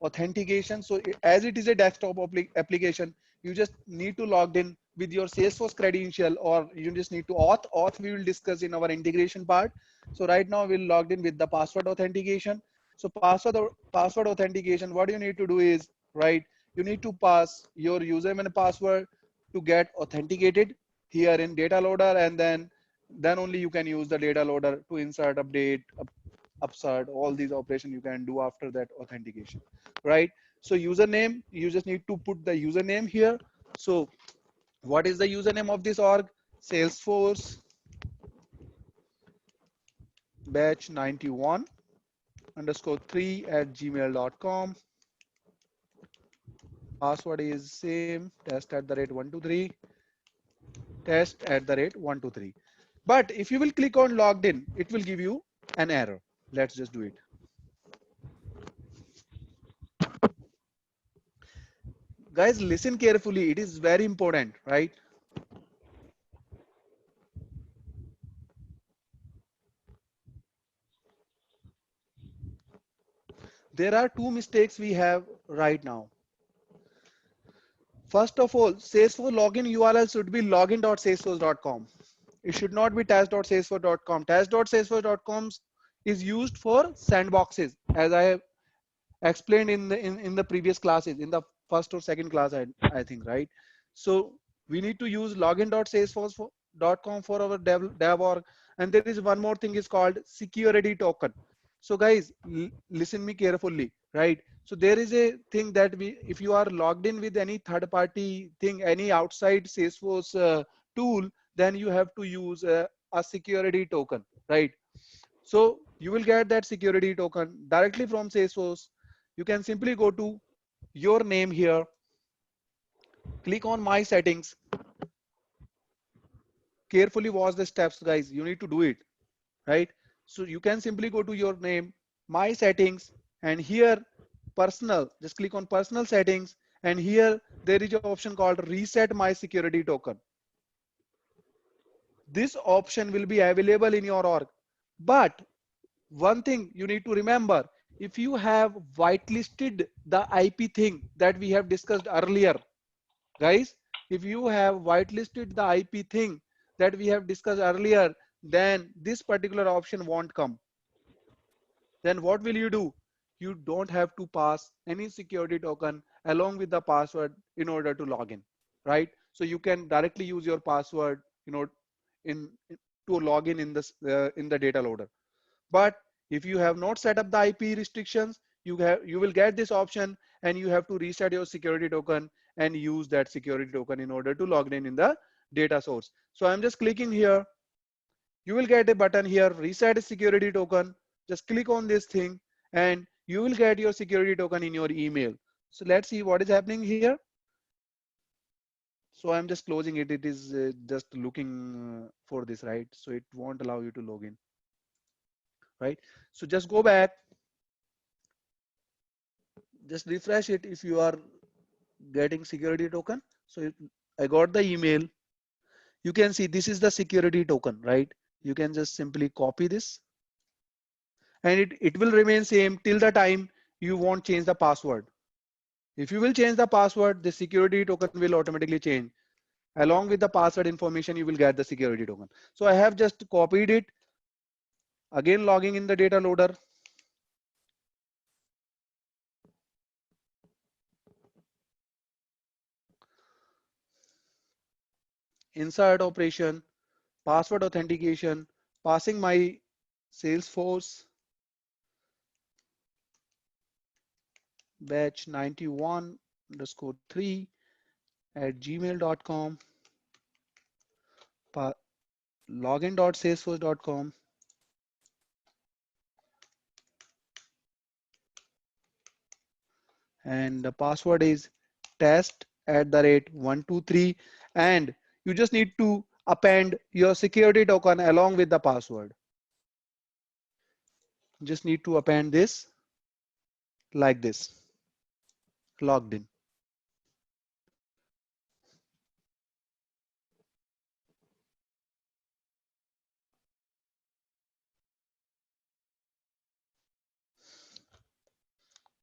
authentication. So as it is a desktop application, you just need to log in with your Salesforce credential, or you just need to auth we will discuss in our integration part. So right now we'll logged in with the password authentication. So password authentication, what you need to do is, right, you need to pass your username and password to get authenticated here in data loader, and then only you can use the data loader to insert, update, upsert, all these operations you can do after that authentication, right? So username, you just need to put the username here. So what is the username of this org? Salesforce batch 91 underscore 3 at gmail.com. Password is same, test at the rate 123, test at the rate 123. But if you will click on logged in, it will give you an error. Let's just do it. Guys, listen carefully. It is very important, right? There are two mistakes we have right now. First of all, Salesforce login URL should be login.salesforce.com. It should not be test.salesforce.com. Test.salesforce.com is used for sandboxes, as I have explained in the previous classes, in the first or second class, I think, right? So we need to use login.salesforce.com for our dev org. And there is one more thing is called security token. So guys, listen me carefully, right? So there is a thing that if you are logged in with any third party thing, any outside Salesforce tool, then you have to use a security token, right? So you will get that security token directly from Salesforce. You can simply go to your name here, click on my settings, carefully watch the steps, guys. You need to do it, right? So you can simply go to your name, my settings, and here personal, just click on personal settings, and here there is an option called reset my security token. This option will be available in your org. But one thing you need to remember, if you have whitelisted the IP thing that we have discussed earlier, guys, if you have whitelisted the IP thing that we have discussed earlier, then this particular option won't come. Then what will you do? You don't have to pass any security token along with the password in order to log in, right? So you can directly use your password, in to log in this in the data loader. But if you have not set up the IP restrictions, you will get this option, and you have to reset your security token and use that security token in order to log in the data source. So I'm just clicking here. You will get a button here, reset security token. Just click on this thing and you will get your security token in your email. So let's see what is happening here. So I'm just closing it. It is just looking for this, right? So it won't allow you to log in, right? So just go back, just refresh it if you are getting security token. So I got the email. You can see this is the security token, right? You can just simply copy this, and it will remain same till the time you won't change the password. If you will change the password, the security token will automatically change. Along with the password information, you will get the security token. So I have just copied it. Again, logging in the data loader. Insert operation, password authentication, passing my Salesforce batch 91_3 @gmail.com, login.salesforce.com, and the password is test@123, and you just need to append your security token along with the password. Just need to append this like this, logged in.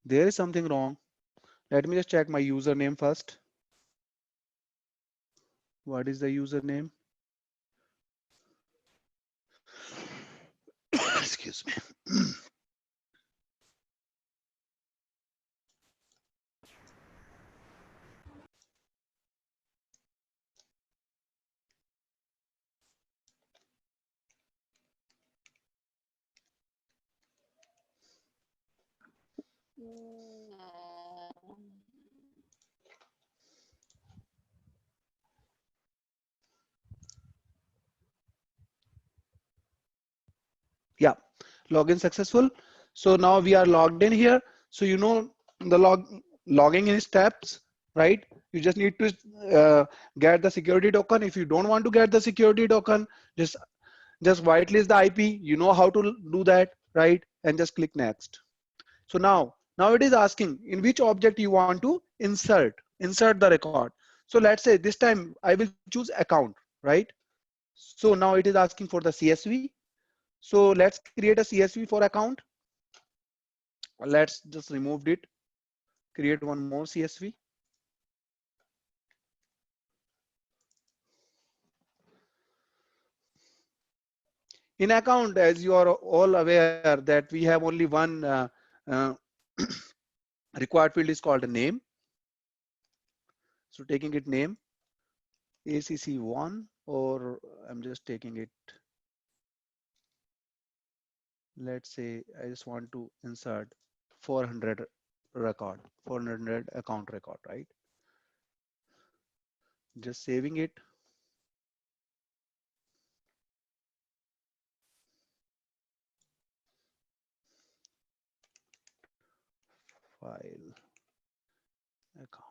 There is something wrong. Let me just check my username first. What is the username? Excuse me. Yeah, login successful. So now we are logged in here. So you know the logging in steps, right? You just need to get the security token. If you don't want to get the security token, just whitelist the IP. You know how to do that, right? And just click next. So now it is asking in which object you want to insert the record. So let's say this time I will choose account, right? So now it is asking for the CSV. So let's create a CSV for account. Let's just remove it, create one more CSV. In account, as you are all aware that we have only one uh, required field is called a name. So taking it name ACC1, or I'm just taking it. Let's say I just want to insert 400 record, 400 account record, right? Just saving it. File account.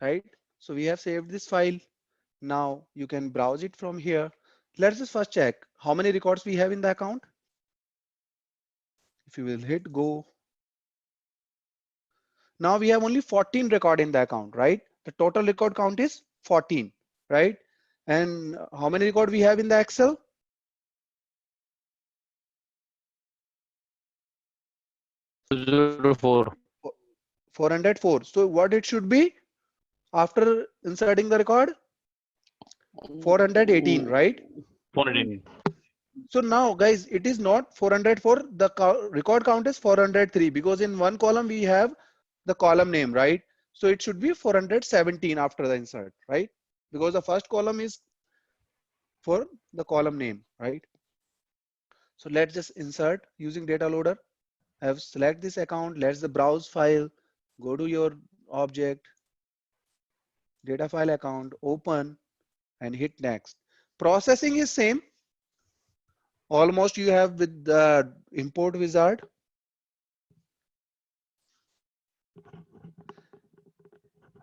Right? So we have saved this file. Now you can browse it from here. Let's just first check how many records we have in the account. If you will hit go. Now we have only 14 record in the account, right? The total record count is 14, right? And how many record we have in the Excel? 404. 404. So what it should be after inserting the record? 418, right? 418. So now guys, it is not 404. The record count is 403 because in one column we have the column name, right? So it should be 417 after the insert, right? Because the first column is for the column name, right? So let's just insert using data loader. I have select this account. Let's the browse file, go to your object, data file account, open and hit next. Processing is same. Almost you have with the import wizard.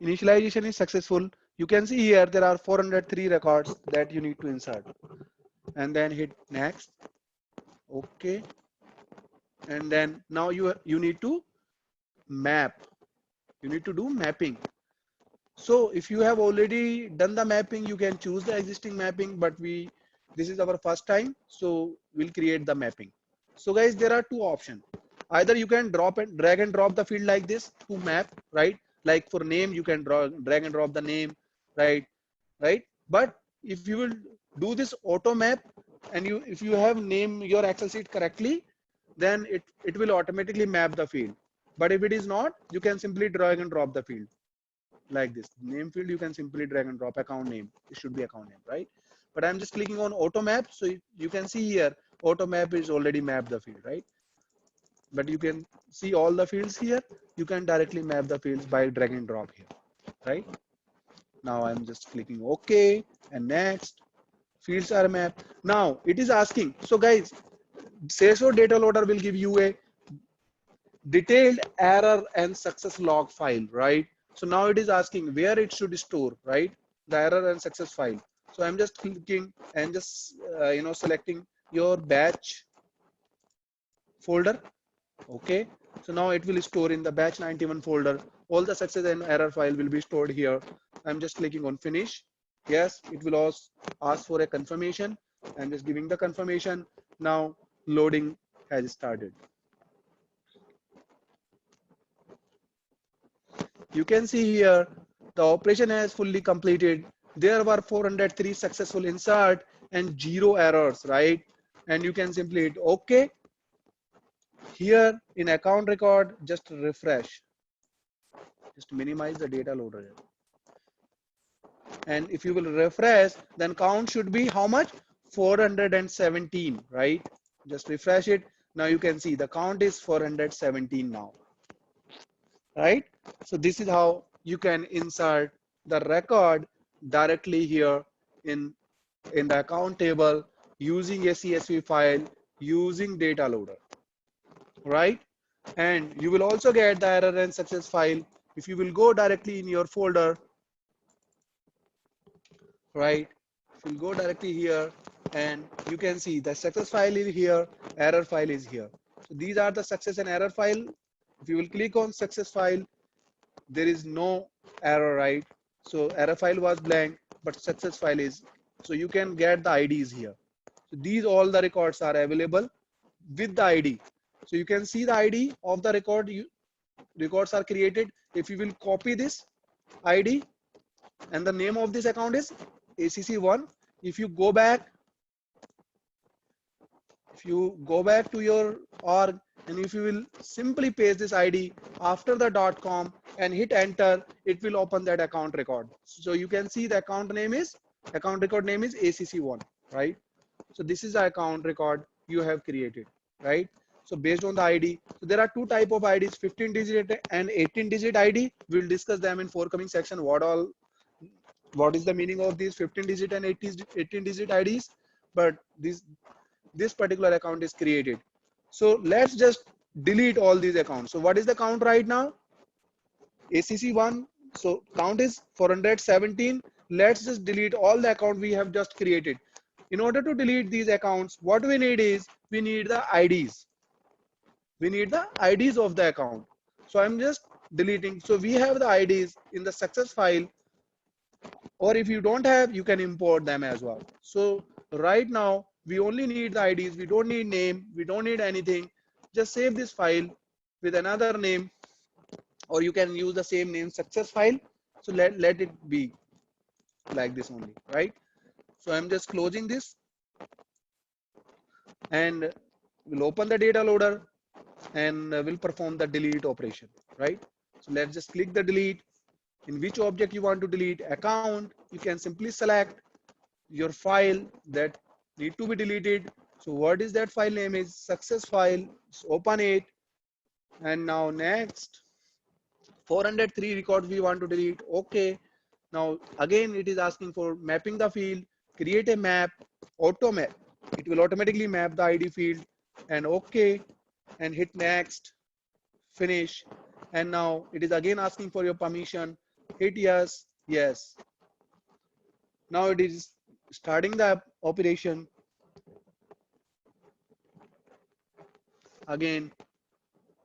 Initialization is successful. You can see here there are 403 records that you need to insert and then hit next. Okay. And then now you need to map. You need to do mapping. So if you have already done the mapping, you can choose the existing mapping, but this is our first time, so we'll create the mapping. So guys, there are two options. Either you can drag and drop the field like this to map, right? Like for name, you can drag and drop the name, right? But if you will do this auto map and if you have named your Excel sheet correctly, then it will automatically map the field. But if it is not, you can simply drag and drop the field. Like this name field, you can simply drag and drop account name. It should be account name, right? But I'm just clicking on auto map, so you can see here auto map is already mapped the field, right? But you can see all the fields here. You can directly map the fields by drag and drop here, right? Now I'm just clicking OK and next. Fields are mapped. Now it is asking. So guys, Salesforce data loader will give you a detailed error and success log file, right? So now it is asking where it should store, right? The error and success file. So I'm just clicking and just selecting your batch folder. Okay. So now it will store in the batch 91 folder. All the success and error file will be stored here. I'm just clicking on finish. Yes, it will also ask for a confirmation. I'm just giving the confirmation. Now loading has started. You can see here the operation has fully completed. There were 403 successful insert and 0 errors, right? And you can simply hit OK. Here in account record, just refresh. Just minimize the data loader. And if you will refresh, then count should be how much? 417, right? Just refresh it. Now you can see the count is 417 now, right? So this is how you can insert the record directly here in the account table using a CSV file using data loader, right? And you will also get the error and success file if you will go directly in your folder, right? If you go directly here and you can see the success file is here, error file is here. So these are the success and error file. If you will click on success file, there is no error, right? So error file was blank, but success file is. So you can get the IDs here. So these all the records are available with the ID. So you can see the ID of the record. Records are created. If you will copy this ID and the name of this account is ACC1. If you go back to your org and if you will simply paste this ID after the .com and hit enter, it will open that account record. So you can see the account record name is ACC1, right? So this is the account record you have created, right? So based on the ID, so there are two type of IDs, 15 digit and 18 digit ID. We'll discuss them in forthcoming section. What is the meaning of these 15 digit and 18 digit IDs? But this particular account is created. So let's just delete all these accounts. So what is the count right now? ACC1 So count is 417. Let's just delete all the account we have just created. In order to delete these accounts, what we need is we need the IDs. We need the IDs of the account. So I'm just deleting. So we have the IDs in the success file, or if you don't have, you can import them as well. So right now we only need the IDs. We don't need name. We don't need anything. Just save this file with another name, or you can use the same name, success file. So let it be like this only, right? So I'm just closing this, and we'll open the data loader, and we'll perform the delete operation, right? So let's just click the delete. In which object you want to delete? Account. You can simply select your file that need to be deleted. So what is that file name? Is success file. Just open it, and now next. 403 records we want to delete. Okay. Now again it is asking for mapping the field. Create a map. Auto map. It will automatically map the ID field, and okay, and hit next. Finish. And now it is again asking for your permission. Hit yes. Yes. Now it is starting the operation. Again,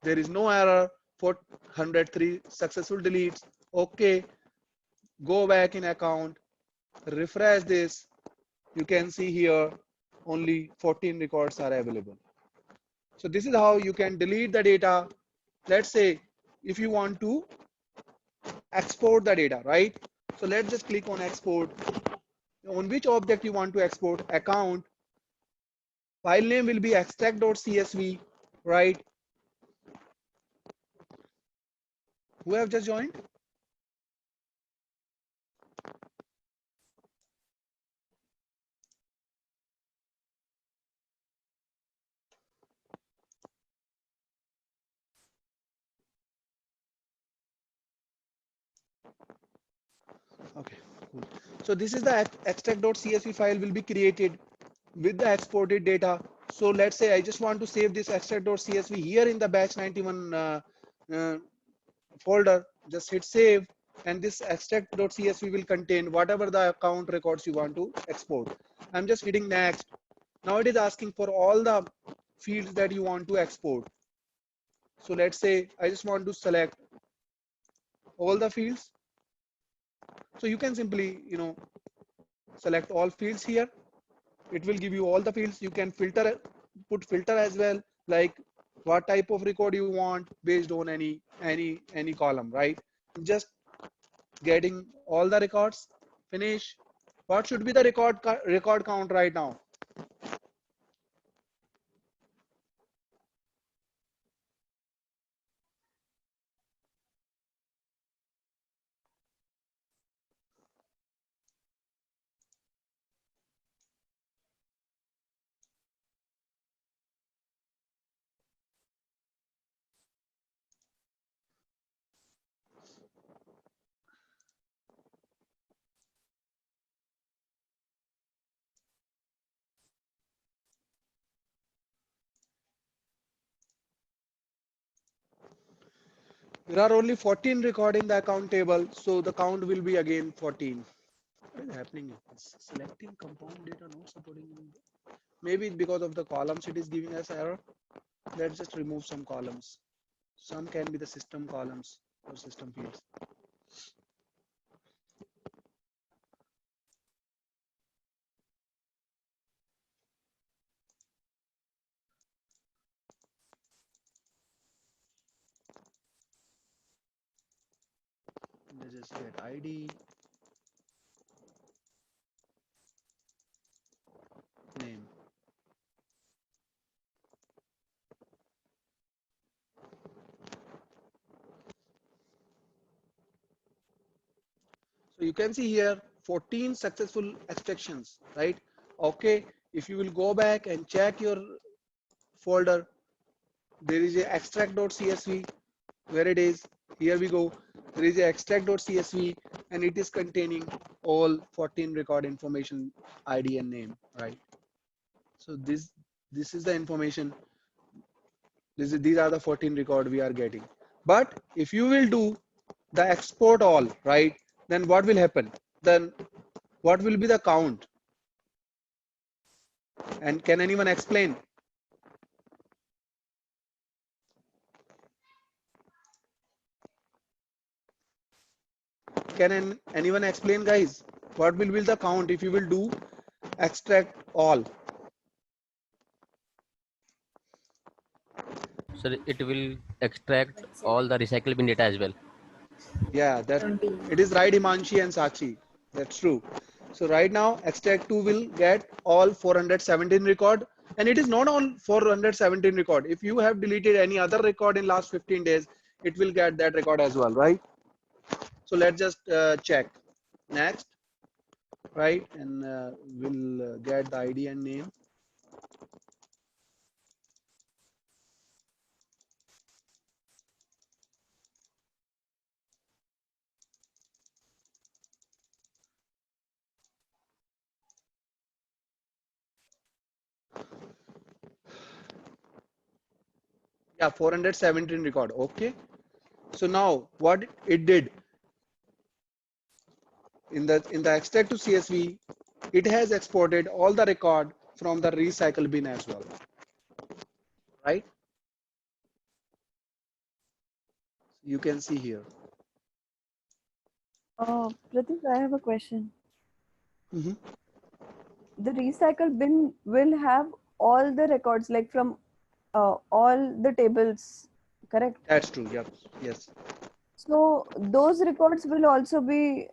there is no error. 403 successful deletes. Okay. Go back in account. Refresh this. You can see here only 14 records are available. So this is how you can delete the data. Let's say if you want to export the data, right? So let's just click on export. On which object you want to export? Account. File name will be extract.csv, right? Who have just joined? Okay, cool. So this is the extract.csv file will be created with the exported data. So let's say I just want to save this extract.csv here in the batch 91 folder. Just hit save, and this extract.csv will contain whatever the account records you want to export. I'm just hitting next. Now it is asking for all the fields that you want to export. So let's say I just want to select all the fields. So you can simply, select all fields here. It will give you all the fields. You can filter, put filter as well, like what type of record you want based on any column, right? Just getting all the records. Finish. What should be the record count right now? There are only 14 record in the account table, so the count will be again 14. What is happening? It's selecting compound data not supporting. Maybe because of the columns it is giving us error. Let's just remove some columns. Some can be the system columns or system fields. Let's just get ID, name. So you can see here 14 successful extractions, right? Okay, if you will go back and check your folder, there is a extract.csv. Where it is, here we go. There is a extract.csv, and it is containing all 14 record information, ID and name, right? So this is the information. These are the 14 record we are getting. But if you will do the export all, right? Then what will happen? Then what will be the count? And can anyone explain? Can anyone explain, guys? What will be the count if you will do extract all? So it will extract all the recycle bin data as well. Yeah, that it is right, Himanshi and Sakshi. That's true. So right now, extract 2 will get all 417 record, and it is not all 417 record. If you have deleted any other record in last 15 days, it will get that record as well, right? So let's just check next, right? And we'll get the ID and name. Yeah, 417 record. Okay. So now what it did in the extract to CSV, it has exported all the record from the recycle bin as well, right? You can see here. Pratik, I have a question. Mhm. The recycle bin will have all the records, like from all the tables, correct? That's true. Yep. Yes. So those records will also be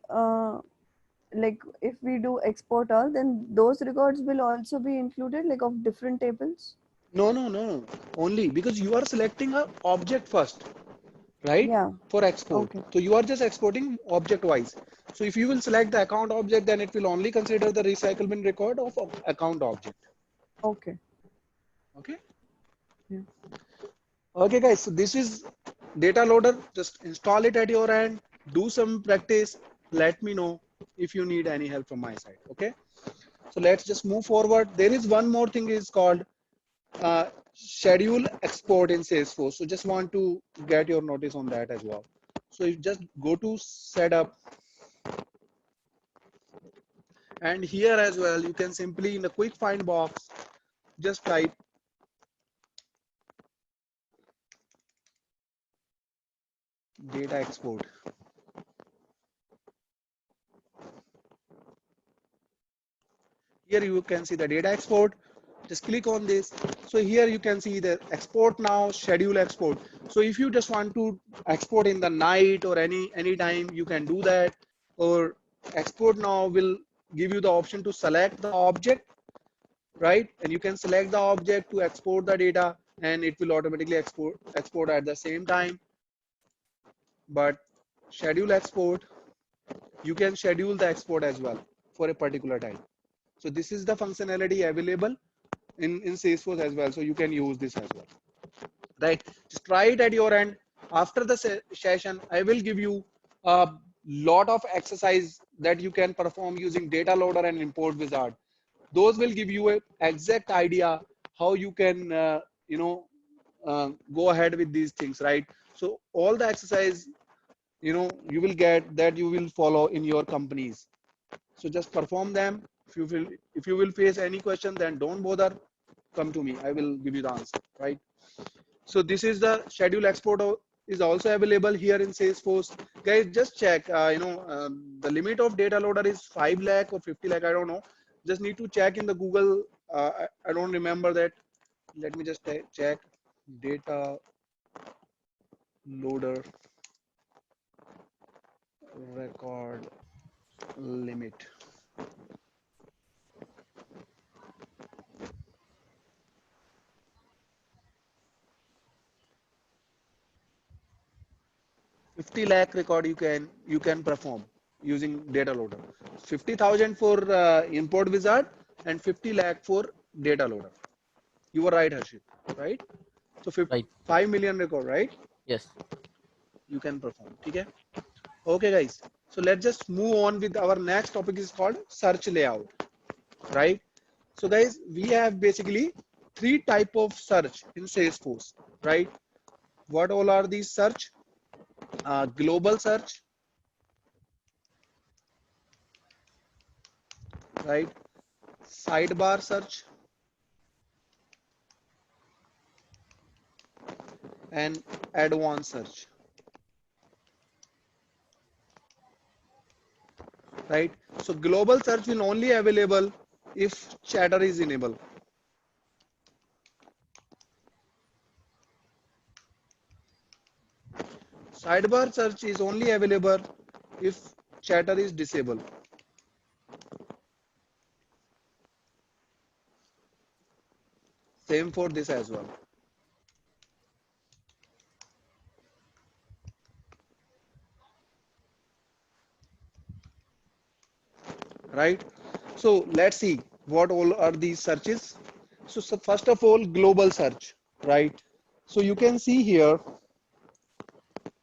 like if we do export all, then those records will also be included, like of different tables. No, no, no. Only because you are selecting a object first, right? Yeah. For export. Okay. So you are just exporting object wise. So if you will select the account object, then it will only consider the recycle bin record of account object. Okay. Okay. Yeah. Okay, guys. So this is data loader. Just install it at your end. Do some practice. Let me know if you need any help from my side. Okay. So let's just move forward. There is one more thing is called schedule export in Salesforce. So just want to get your notice on that as well. So you just go to setup, and here as well you can simply in the quick find box just type data export. Here you can see the data export. Just click on this. So here you can see the export now, schedule export. So if you just want to export in the night or any time, you can do that. Or export now will give you the option to select the object, right? And you can select the object to export the data, and it will automatically export at the same time. But schedule export, you can schedule the export as well for a particular time. So this is the functionality available in Salesforce as well. So you can use this as well, right? Just try it at your end. After the session, I will give you a lot of exercise that you can perform using data loader and import wizard. Those will give you an exact idea how you can, go ahead with these things, right? So all the exercise, you will get that you will follow in your companies. So just perform them. If you will face any question, then don't bother, come to me, I will give you the answer, right? So this is the schedule export is also available here in Salesforce. Guys, just check, the limit of data loader is 5 lakh or 50 lakh, I don't know. Just need to check in the Google. I don't remember that. Let me just check data loader record limit. $50 lakh record you can perform using data loader. 50,000 for import wizard and 50 lakh for data loader. You were right, Harshit, right? So Right. 5 million record, right? Yes. You can perform. Okay. Okay, guys. So let's just move on with our next topic is called search layout, right? So guys, we have basically 3 type of search in Salesforce, right? What all are these search? global search, right? Sidebar search and advanced search, right? So global search will only available if chatter is enabled. Sidebar search is only available if chatter is disabled. Same for this as well. Right? So let's see what all are these searches. So first of all, global search, right? So you can see here,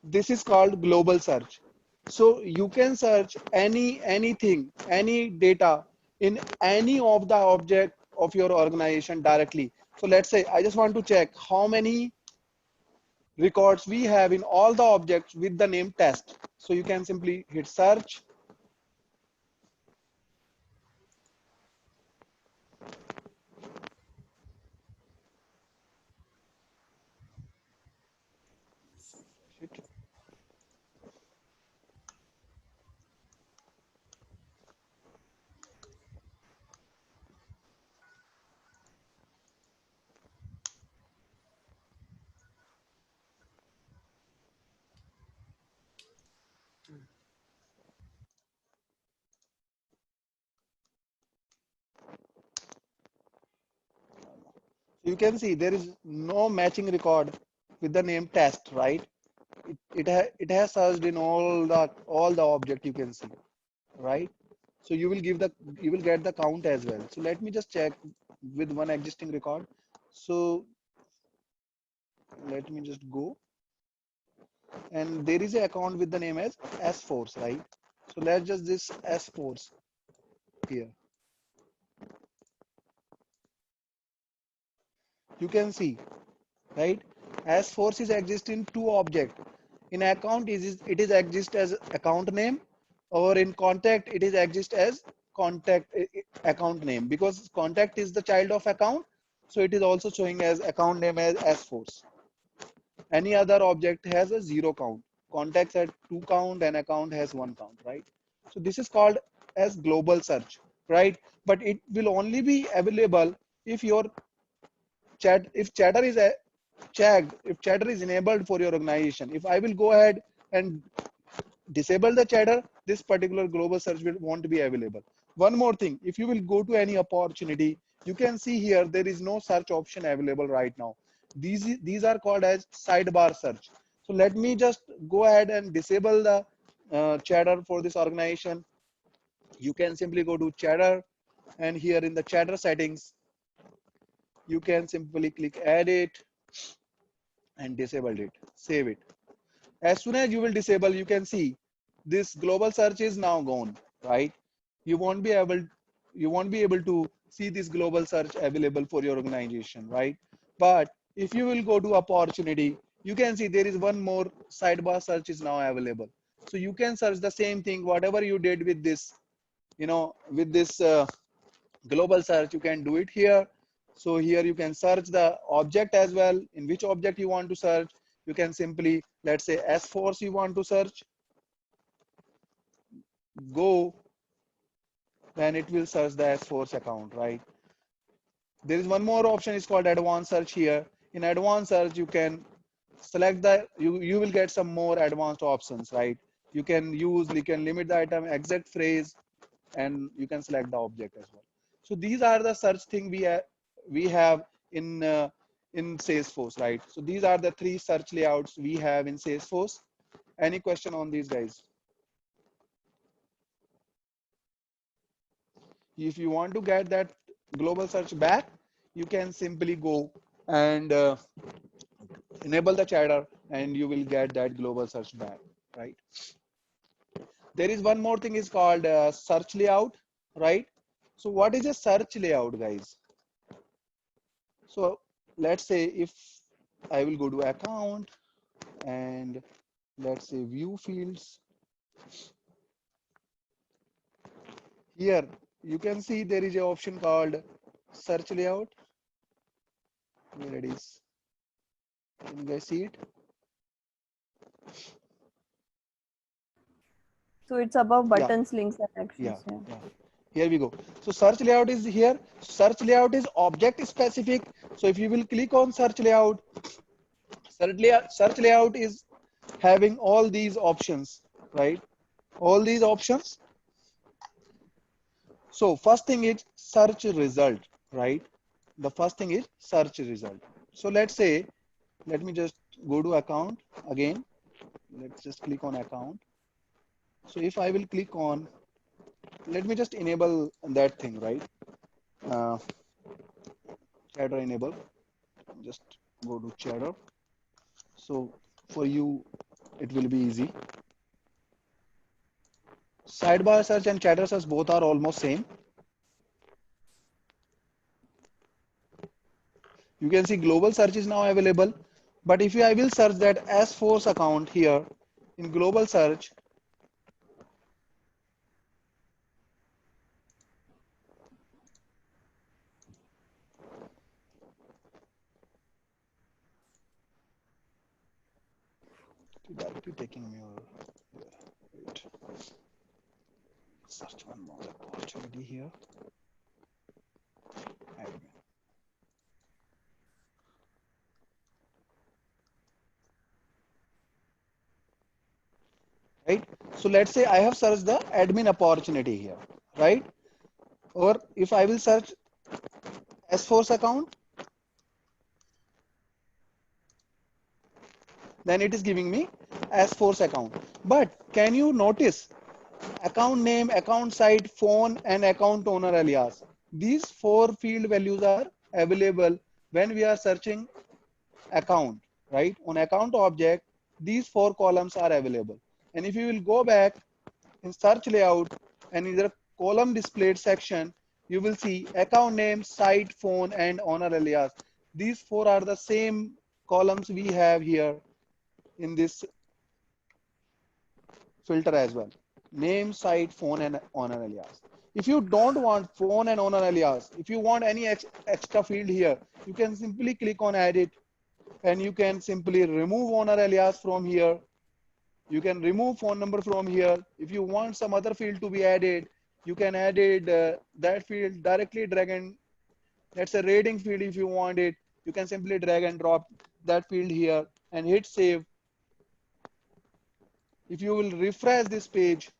this is called global search. So you can search anything, any data in any of the object of your organization directly. So let's say I just want to check how many records we have in all the objects with the name test. So you can simply hit search. You can see there is no matching record with the name test, right? It has searched in all the object you can see, right? So you will get the count as well. So let me just check with one existing record. So let me just go, and there is an account with the name as S-Force, right? So let's just this S-Force here. You can see, right? S-Force is exist in two objects. In account it is exist as account name, or in contact it is exist as contact account name, because contact is the child of account. So it is also showing as account name as S-Force. Any other object has a 0 count. Contacts at 2 count and account has 1 count, right? So this is called as global search, right? But it will only be available if your chatter is checked, if chatter is enabled for your organization. If I will go ahead and disable the chatter, this particular global search will won't be available. One more thing, if you will go to any opportunity, you can see here there is no search option available right now. These are called as sidebar search. So let me just go ahead and disable the chatter for this organization. You can simply go to chatter, and here in the chatter settings, you can simply click edit and disable it, save it. As soon as you will disable, you can see this global search is now gone, right? You won't be able to see this global search available for your organization, right? But if you will go to opportunity, you can see there is one more sidebar search is now available. So you can search the same thing, whatever you did with this, with this global search, you can do it here. So here you can search the object as well. In which object you want to search, you can simply, let's say S-Force you want to search, go, then it will search the S-Force account, right? There is one more option, is called advanced search here. In advanced search, you can select you will get some more advanced options, right? You can limit the item, exact phrase, and you can select the object as well. So these are the search thing we have in Salesforce, right? So these are the 3 search layouts we have in Salesforce. Any question on these, guys? If you want to get that global search back, you can simply go and enable the chatter, and you will get that global search back, right? There is one more thing is called search layout, right? So what is a search layout, guys? So let's say if I will go to account and let's say view fields. Here you can see there is an option called search layout. Here it is. Can you guys see it? So it's above Yeah. buttons, links, and actions. Yeah, Yeah. yeah. Here we go. So search layout is here. Search layout is object specific. So if you will click on search layout, search layout is having all these options, right? All these options. So first thing is search result, right? The first thing is search result. So let's say, let me just go to account again. Let's just click on account. So if I will click on, let me just enable that thing, right? Uh, Chatter enable. Just go to Chatter. So for you, it will be easy. Sidebar search and Chatter search both are almost same. You can see global search is now available. But if I will search that S-Force account here in global search, directly taking me over. Wait. Search one more opportunity here. Admin. Right? So let's say I have searched the admin opportunity here, right? Or if I will search S-Force account, then it is giving me S-Force account. But can you notice account name, account site, phone, and account owner alias? These four field values are available when we are searching account, right? On account object, these four columns are available. And if you will go back in search layout and in the column displayed section, you will see account name, site, phone, and owner alias. These four are the same columns we have here in this filter as well. Name, site, phone, and owner alias. If you don't want phone and owner alias, if you want any extra field here, you can simply click on edit and you can simply remove owner alias from here. You can remove phone number from here. If you want some other field to be added, you can add it, that field directly drag and that's a rating field. If you want it, you can simply drag and drop that field here and hit save. If you will refresh this page,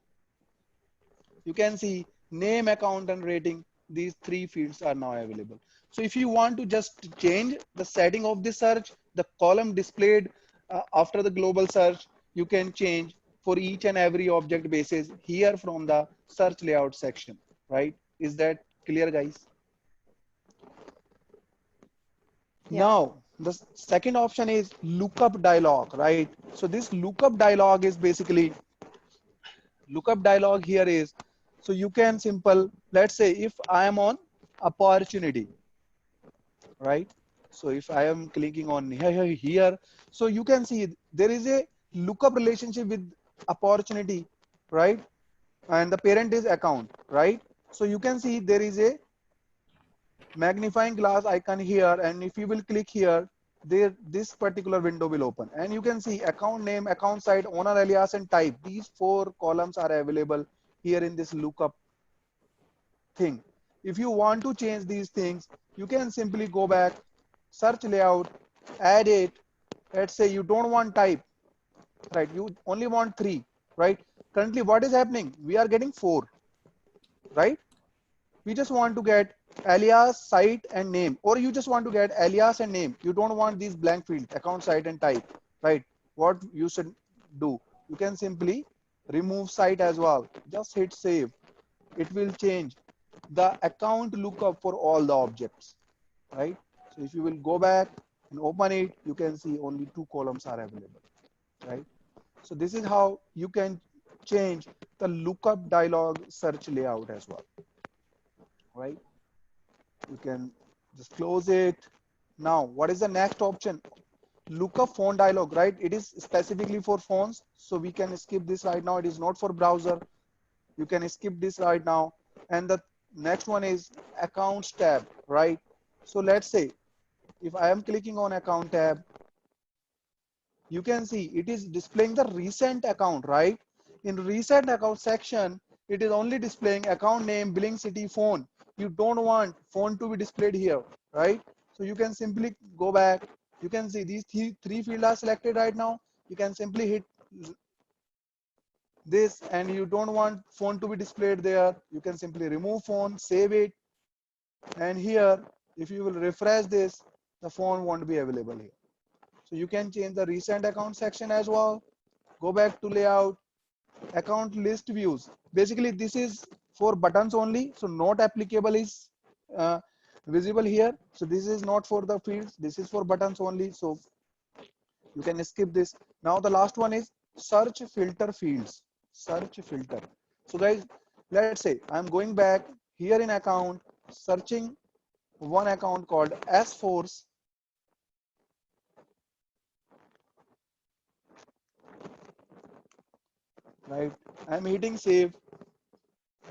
you can see name, account, and rating. These three fields are now available. So if you want to just change the setting of the search, the column displayed after the global search, you can change for each and every object basis here from the search layout section, right? Is that clear, guys? Yeah. Now, the second option is lookup dialog, right? So this lookup dialog is basically, lookup dialog here is, so you can simple, let's say if I am on opportunity, right? So if I am clicking on here, so you can see there is a lookup relationship with opportunity, right? And the parent is account, right? So you can see there is a magnifying glass icon here, and if you will click here, there this particular window will open, and you can see account name, account site, owner alias, and type. These four columns are available here in this lookup thing. If you want to change these things, you can simply go back, search layout, add it. Let's say you don't want type, right? You only want three, right? Currently, what is happening? We are getting four, right? We just want to get alias, site, and name, or you just want to get alias and name. You don't want these blank fields, account, site, and type, right? What you should do, you can simply remove site as well. Just hit save. It will change the account lookup for all the objects, right? So if you will go back and open it, you can see only two columns are available, right? So this is how you can change the lookup dialog search layout as well, right? You can just close it. Now, what is the next option? look up phone dialog, right? It is specifically for phones, so we can skip this right now. It is not for browser. You can skip this right now. And the next one is accounts tab, right? So let's say if I am clicking on account tab, you can see it is displaying the recent account, right? In recent account section, it is only displaying account name, billing city, phone. You don't want phone to be displayed here, right? So you can simply go back. You can see these three fields are selected right now. You can simply hit this, and you don't want phone to be displayed there. You can simply remove phone, save it, and here, if you will refresh this, the phone won't be available here. So you can change the recent account section as well. Go back to layout, account list views. Basically, this is for buttons only, so not applicable is uh, visible here. So this is not for the fields. This is for buttons only. So you can skip this. Now the last one is search filter fields. Search filter. So guys, let's say I'm going back here in account, searching one account called S-Force. Right, I'm hitting save,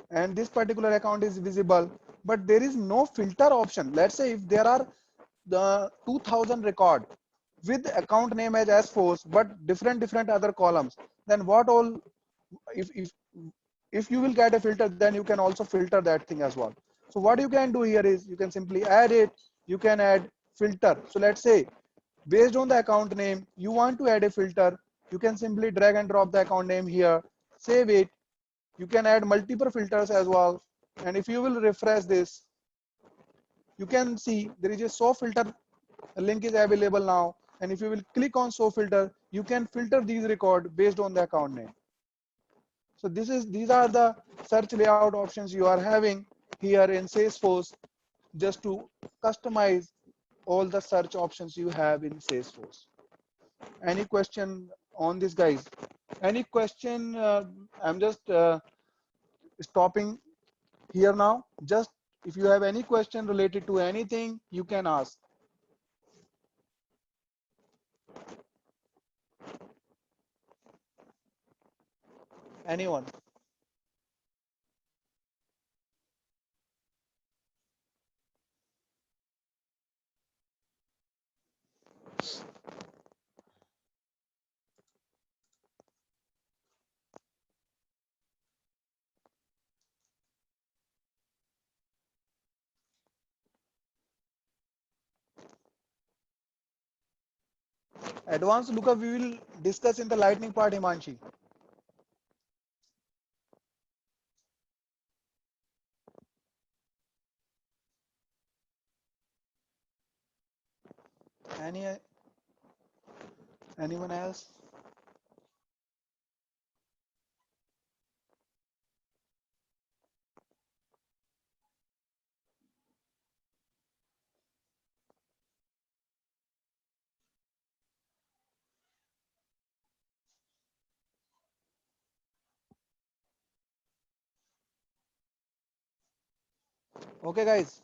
and this particular account is visible, but there is no filter option. Let's say if there are the 2000 record with account name as S-Force, but different other columns, then what all, if if you will get a filter, then you can also filter that thing as well. So what you can do here is you can simply add it. You can add filter. So let's say based on the account name, you want to add a filter. You can simply drag and drop the account name here, save it. You can add multiple filters as well. And if you will refresh this, you can see there is a show filter link is available now. And if you will click on show filter, you can filter these records based on the account name. So these are the search layout options you are having here in Salesforce, just to customize all the search options you have in Salesforce. Any question on this, guys? Any question? I'm just stopping here now. Just if you have any question related to anything, you can ask. Anyone? Advanced lookup we will discuss in the lightning part, Himanshi. Anyone else? Okay, guys.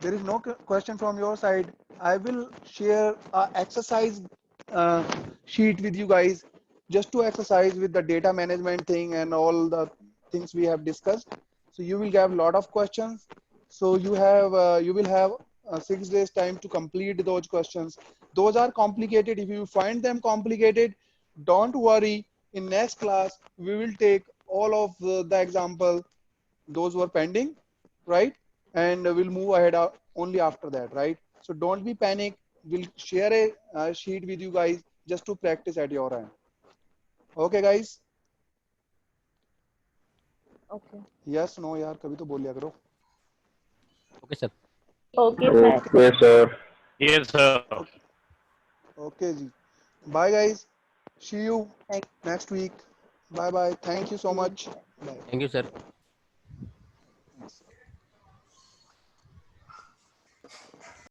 There is no question from your side. I will share a exercise uh, sheet with you guys, just to exercise with the data management thing and all the things we have discussed. So you will get a lot of questions. So you will have 6 days time to complete those questions. Those are complicated. If you find them complicated, don't worry. In next class, we will take all of the example, those who are pending, right? And we'll move ahead only after that, right? So don't be panic. We'll share a sheet with you guys just to practice at your end. Okay, guys? Okay. Yes, no, यार कभी तो बोल लिया करो. Okay, sir. Okay, sir. Okay, sir. Yes, sir. Okay, ji. Bye, guys. See you Thank next week. Bye bye. Thank you so you. much. Bye. Thank you, sir.